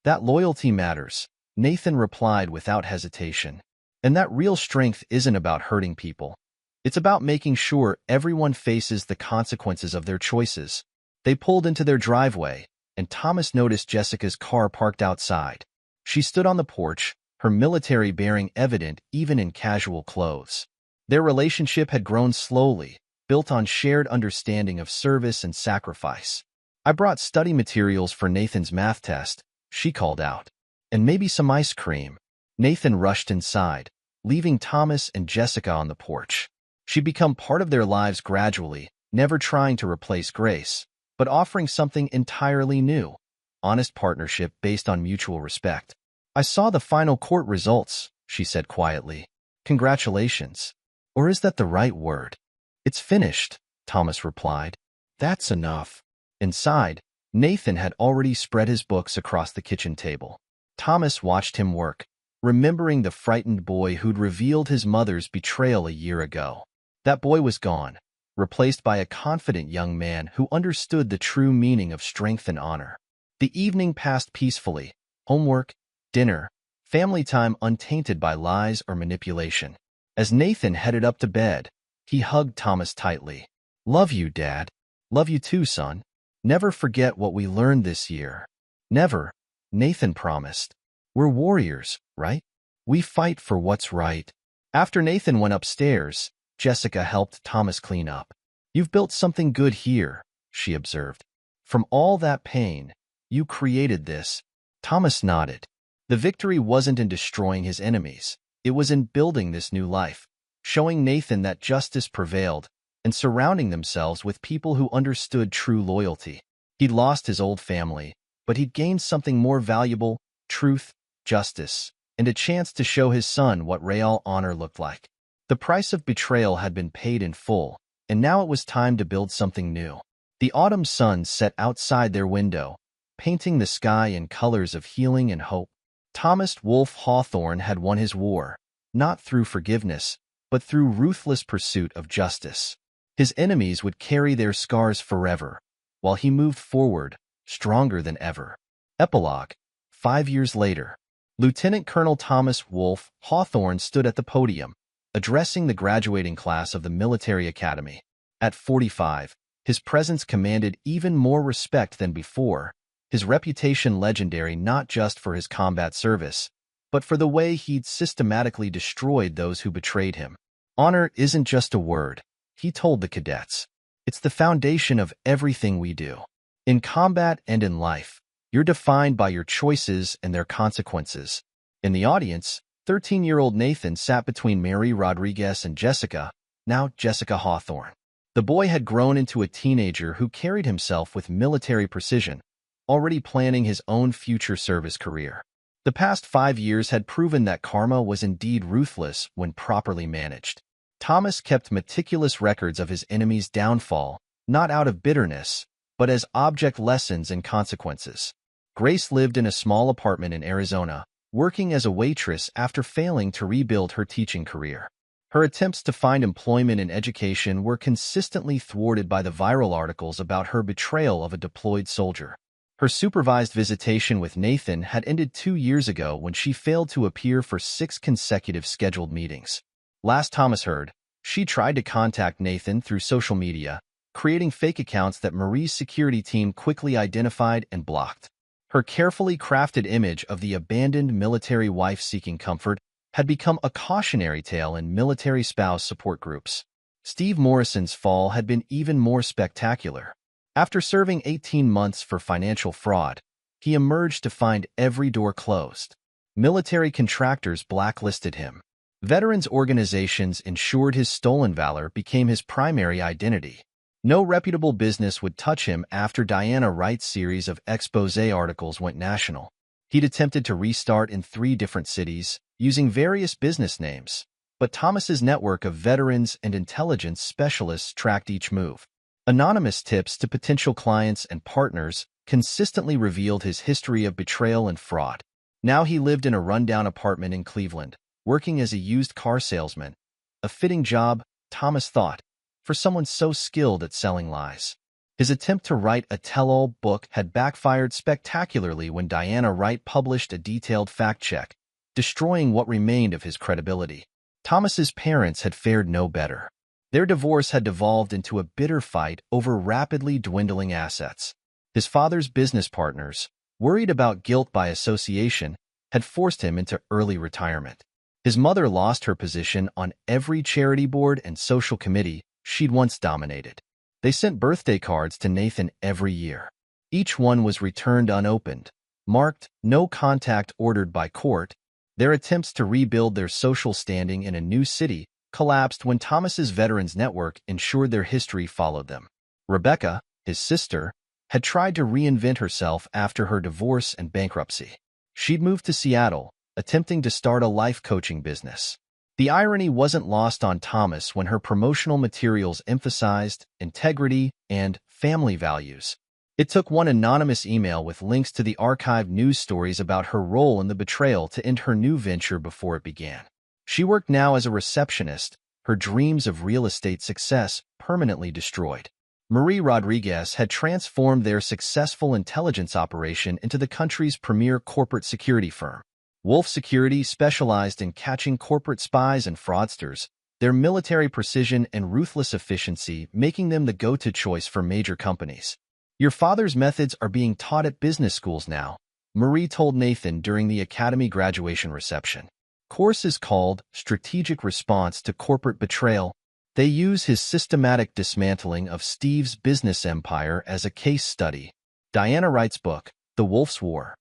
S1: That loyalty matters, Nathan replied without hesitation. And that real strength isn't about hurting people. It's about making sure everyone faces the consequences of their choices. They pulled into their driveway, and Thomas noticed Jessica's car parked outside. She stood on the porch, her military bearing evident even in casual clothes. Their relationship had grown slowly, built on shared understanding of service and sacrifice. "I brought study materials for Nathan's math test," she called out. "And maybe some ice cream." Nathan rushed inside, leaving Thomas and Jessica on the porch. She'd become part of their lives gradually, never trying to replace Grace, but offering something entirely new: honest partnership based on mutual respect. "I saw the final court results," she said quietly. "Congratulations. Or is that the right word?" "It's finished," Thomas replied. "That's enough." Inside, Nathan had already spread his books across the kitchen table. Thomas watched him work, remembering the frightened boy who'd revealed his mother's betrayal a year ago. That boy was gone, replaced by a confident young man who understood the true meaning of strength and honor. The evening passed peacefully: homework, dinner, family time untainted by lies or manipulation. As Nathan headed up to bed, he hugged Thomas tightly. "Love you, Dad. Love you too, son. Never forget what we learned this year." "Never," Nathan promised. "We're warriors, right? We fight for what's right." After Nathan went upstairs, Jessica helped Thomas clean up. "You've built something good here," she observed. "From all that pain, you created this." Thomas nodded. The victory wasn't in destroying his enemies. It was in building this new life, showing Nathan that justice prevailed, and surrounding themselves with people who understood true loyalty. He'd lost his old family, but he'd gained something more valuable: truth, justice, and a chance to show his son what real honor looked like. The price of betrayal had been paid in full, and now it was time to build something new. The autumn sun set outside their window, painting the sky in colors of healing and hope. Thomas Wolfe Hawthorne had won his war, not through forgiveness, but through ruthless pursuit of justice. His enemies would carry their scars forever, while he moved forward, stronger than ever. Epilogue. 5 years later, Lieutenant Colonel Thomas Wolfe Hawthorne stood at the podium, addressing the graduating class of the military academy. At 45, his presence commanded even more respect than before, his reputation legendary not just for his combat service, but for the way he'd systematically destroyed those who betrayed him. "Honor isn't just a word," he told the cadets. "It's the foundation of everything we do. In combat and in life, you're defined by your choices and their consequences." In the audience, 13-year-old Nathan sat between Mary Rodriguez and Jessica, now Jessica Hawthorne. The boy had grown into a teenager who carried himself with military precision, already planning his own future service career. The past 5 years had proven that karma was indeed ruthless when properly managed. Thomas kept meticulous records of his enemy's downfall, not out of bitterness, but as object lessons and consequences. Grace lived in a small apartment in Arizona, working as a waitress after failing to rebuild her teaching career. Her attempts to find employment in education were consistently thwarted by the viral articles about her betrayal of a deployed soldier. Her supervised visitation with Nathan had ended 2 years ago when she failed to appear for 6 consecutive scheduled meetings. Last Thomas heard, she tried to contact Nathan through social media, creating fake accounts that Marie's security team quickly identified and blocked. Her carefully crafted image of the abandoned military wife seeking comfort had become a cautionary tale in military spouse support groups. Steve Morrison's fall had been even more spectacular. After serving 18 months for financial fraud, he emerged to find every door closed. Military contractors blacklisted him. Veterans organizations ensured his stolen valor became his primary identity. No reputable business would touch him after Diana Wright's series of expose articles went national. He'd attempted to restart in 3 different cities, using various business names, but Thomas's network of veterans and intelligence specialists tracked each move. Anonymous tips to potential clients and partners consistently revealed his history of betrayal and fraud. Now he lived in a rundown apartment in Cleveland, working as a used car salesman. A fitting job, Thomas thought, for someone so skilled at selling lies. His attempt to write a tell-all book had backfired spectacularly when Diana Wright published a detailed fact-check, destroying what remained of his credibility. Thomas's parents had fared no better. Their divorce had devolved into a bitter fight over rapidly dwindling assets. His father's business partners, worried about guilt by association, had forced him into early retirement. His mother lost her position on every charity board and social committee she'd once dominated. They sent birthday cards to Nathan every year. Each one was returned unopened, marked "No contact ordered by court." Their attempts to rebuild their social standing in a new city collapsed when Thomas's Veterans Network ensured their history followed them. Rebecca, his sister, had tried to reinvent herself after her divorce and bankruptcy. She'd moved to Seattle, attempting to start a life coaching business. The irony wasn't lost on Thomas when her promotional materials emphasized integrity and family values. It took one anonymous email with links to the archived news stories about her role in the betrayal to end her new venture before it began. She worked now as a receptionist, her dreams of real estate success permanently destroyed. Marie Rodriguez had transformed their successful intelligence operation into the country's premier corporate security firm. Wolf Security specialized in catching corporate spies and fraudsters, their military precision and ruthless efficiency making them the go-to choice for major companies. "Your father's methods are being taught at business schools now," Marie told Nathan during the academy graduation reception. Course is called Strategic Response to Corporate Betrayal. They use his systematic dismantling of Steve's business empire as a case study. Diana Wright's book, The Wolf's War,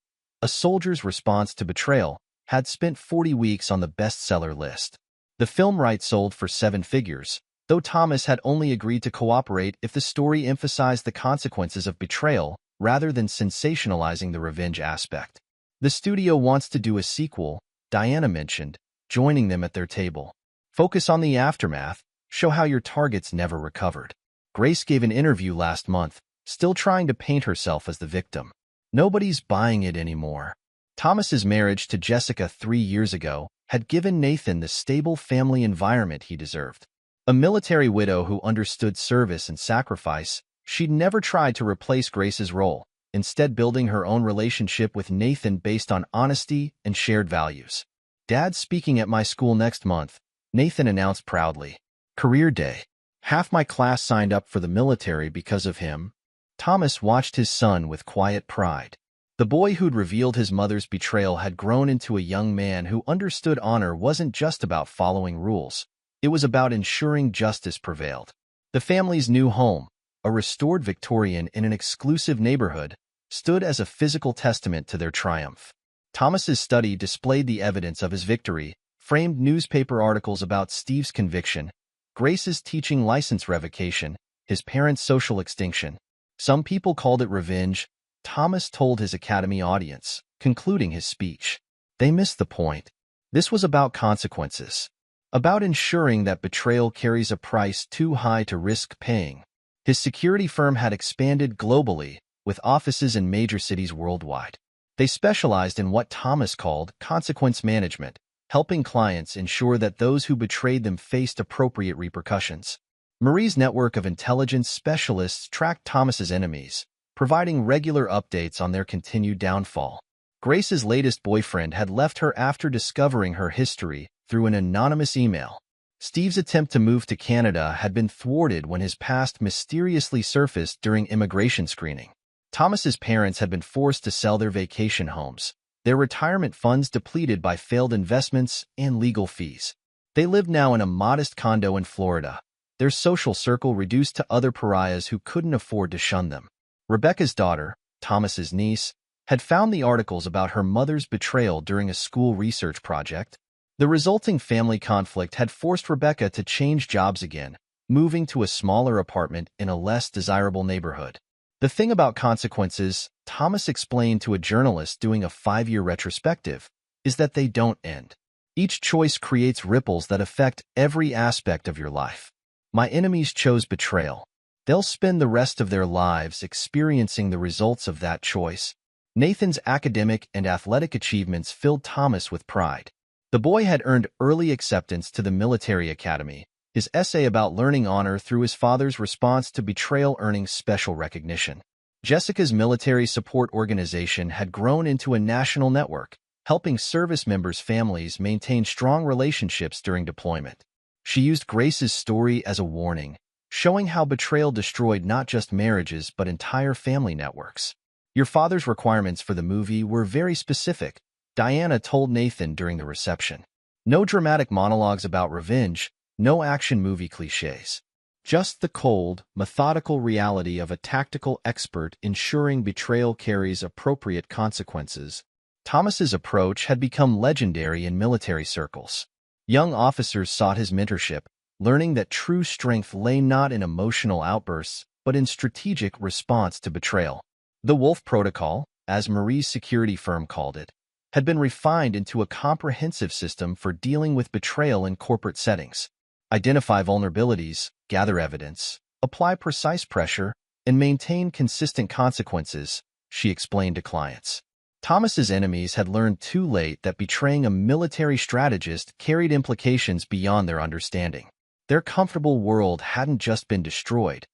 S1: A Soldier's Response to Betrayal, had spent 40 weeks on the bestseller list. The film rights sold for 7 figures, though Thomas had only agreed to cooperate if the story emphasized the consequences of betrayal rather than sensationalizing the revenge aspect. The studio wants to do a sequel, Diana mentioned, joining them at their table. Focus on the aftermath, show how your targets never recovered. Grace gave an interview last month, still trying to paint herself as the victim. Nobody's buying it anymore. Thomas's marriage to Jessica 3 years ago had given Nathan the stable family environment he deserved. A military widow who understood service and sacrifice, she'd never tried to replace Grace's role, instead building her own relationship with Nathan based on honesty and shared values. "Dad's speaking at my school next month," Nathan announced proudly. "Career Day. Half my class signed up for the military because of him." Thomas watched his son with quiet pride. The boy who'd revealed his mother's betrayal had grown into a young man who understood honor wasn't just about following rules. It was about ensuring justice prevailed. The family's new home, a restored Victorian in an exclusive neighborhood, stood as a physical testament to their triumph. Thomas's study displayed the evidence of his victory, framed newspaper articles about Steve's conviction, Grace's teaching license revocation, his parents' social extinction. Some people called it revenge, Thomas told his academy audience, concluding his speech. They missed the point. This was about consequences, about ensuring that betrayal carries a price too high to risk paying. His security firm had expanded globally, with offices in major cities worldwide. They specialized in what Thomas called consequence management, helping clients ensure that those who betrayed them faced appropriate repercussions. Marie's network of intelligence specialists tracked Thomas's enemies, providing regular updates on their continued downfall. Grace's latest boyfriend had left her after discovering her history through an anonymous email. Steve's attempt to move to Canada had been thwarted when his past mysteriously surfaced during immigration screening. Thomas's parents had been forced to sell their vacation homes, their retirement funds depleted by failed investments and legal fees. They lived now in a modest condo in Florida, their social circle reduced to other pariahs who couldn't afford to shun them. Rebecca's daughter, Thomas's niece, had found the articles about her mother's betrayal during a school research project. The resulting family conflict had forced Rebecca to change jobs again, moving to a smaller apartment in a less desirable neighborhood. The thing about consequences, Thomas explained to a journalist doing a 5-year retrospective, is that they don't end. Each choice creates ripples that affect every aspect of your life. My enemies chose betrayal. They'll spend the rest of their lives experiencing the results of that choice. Nathan's academic and athletic achievements filled Thomas with pride. The boy had earned early acceptance to the military academy, his essay about learning honor through his father's response to betrayal earning special recognition. Jessica's military support organization had grown into a national network, helping service members' families maintain strong relationships during deployment. She used Grace's story as a warning, showing how betrayal destroyed not just marriages but entire family networks. Your father's requirements for the movie were very specific, Diana told Nathan during the reception. No dramatic monologues about revenge, no action movie cliches. Just the cold, methodical reality of a tactical expert ensuring betrayal carries appropriate consequences. Thomas's approach had become legendary in military circles. Young officers sought his mentorship, learning that true strength lay not in emotional outbursts, but in strategic response to betrayal. The Wolf Protocol, as Marie's security firm called it, had been refined into a comprehensive system for dealing with betrayal in corporate settings. Identify vulnerabilities, gather evidence, apply precise pressure, and maintain consistent consequences, she explained to clients. Thomas's enemies had learned too late that betraying a military strategist carried implications beyond their understanding. Their comfortable world hadn't just been destroyed.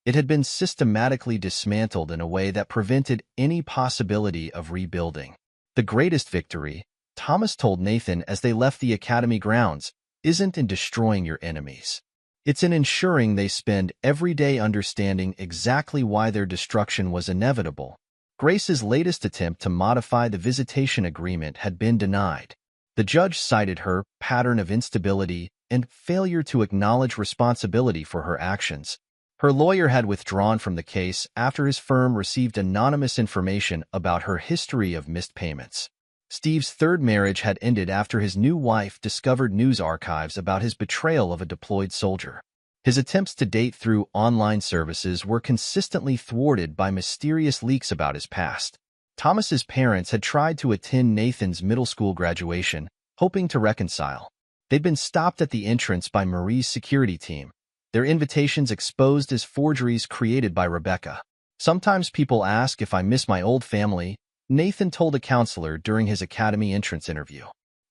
S1: It had been systematically dismantled in a way that prevented any possibility of rebuilding. The greatest victory, Thomas told Nathan as they left the academy grounds, isn't in destroying your enemies. It's in ensuring they spend every day understanding exactly why their destruction was inevitable. Grace's latest attempt to modify the visitation agreement had been denied. The judge cited her pattern of instability and failure to acknowledge responsibility for her actions. Her lawyer had withdrawn from the case after his firm received anonymous information about her history of missed payments. Steve's third marriage had ended after his new wife discovered news archives about his betrayal of a deployed soldier. His attempts to date through online services were consistently thwarted by mysterious leaks about his past. Thomas's parents had tried to attend Nathan's middle school graduation, hoping to reconcile. They'd been stopped at the entrance by Marie's security team, their invitations exposed as forgeries created by Rebecca. Sometimes people ask if I miss my old family, Nathan told a counselor during his academy entrance interview.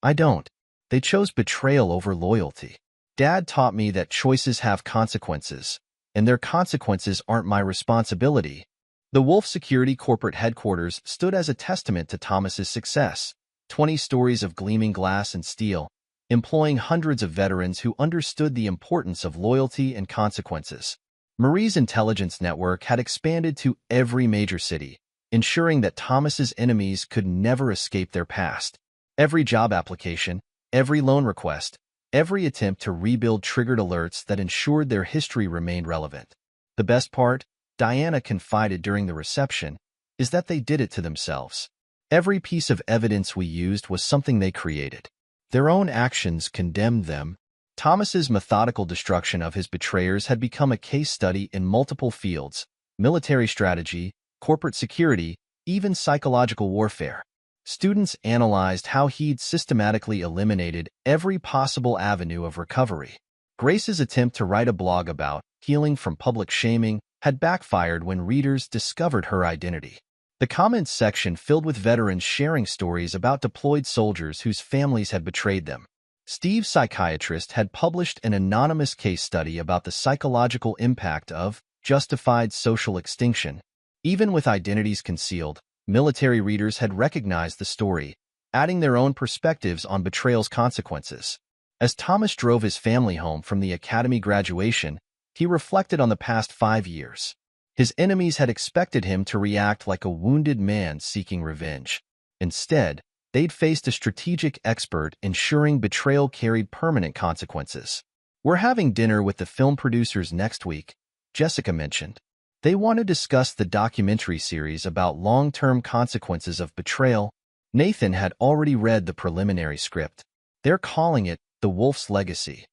S1: I don't. They chose betrayal over loyalty. Dad taught me that choices have consequences, and their consequences aren't my responsibility. The Wolf Security corporate headquarters stood as a testament to Thomas's success. 20 stories of gleaming glass and steel, employing hundreds of veterans who understood the importance of loyalty and consequences. Marie's intelligence network had expanded to every major city, ensuring that Thomas's enemies could never escape their past. Every job application, every loan request, every attempt to rebuild triggered alerts that ensured their history remained relevant. The best part, Diana confided during the reception, is that they did it to themselves. Every piece of evidence we used was something they created. Their own actions condemned them. Thomas's methodical destruction of his betrayers had become a case study in multiple fields: military strategy, corporate security, even psychological warfare. Students analyzed how he'd systematically eliminated every possible avenue of recovery. Grace's attempt to write a blog about healing from public shaming had backfired when readers discovered her identity. The comments section filled with veterans sharing stories about deployed soldiers whose families had betrayed them. Steve's psychiatrist had published an anonymous case study about the psychological impact of justified social extinction. Even with identities concealed, military readers had recognized the story, adding their own perspectives on betrayal's consequences. As Thomas drove his family home from the academy graduation, he reflected on the past 5 years. His enemies had expected him to react like a wounded man seeking revenge. Instead, they'd faced a strategic expert ensuring betrayal carried permanent consequences. We're having dinner with the film producers next week, Jessica mentioned. They want to discuss the documentary series about long-term consequences of betrayal. Nathan had already read the preliminary script. They're calling it The Wolf's Legacy.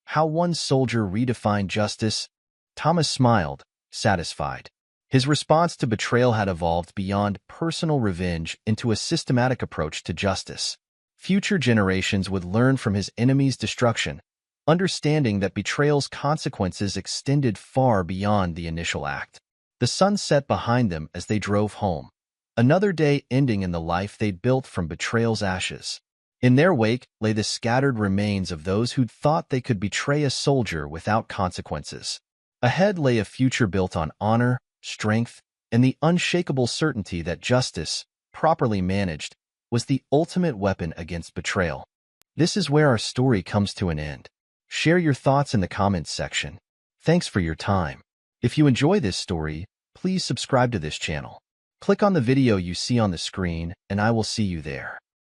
S1: How One Soldier Redefined Justice. Thomas smiled, satisfied. His response to betrayal had evolved beyond personal revenge into a systematic approach to justice. Future generations would learn from his enemy's destruction, understanding that betrayal's consequences extended far beyond the initial act. The sun set behind them as they drove home. Another day ending in the life they'd built from betrayal's ashes. In their wake lay the scattered remains of those who'd thought they could betray a soldier without consequences. Ahead lay a future built on honor, strength, and the unshakable certainty that justice, properly managed, was the ultimate weapon against betrayal. This is where our story comes to an end. Share your thoughts in the comments section. Thanks for your time. If you enjoy this story, please subscribe to this channel. Click on the video you see on the screen, and I will see you there.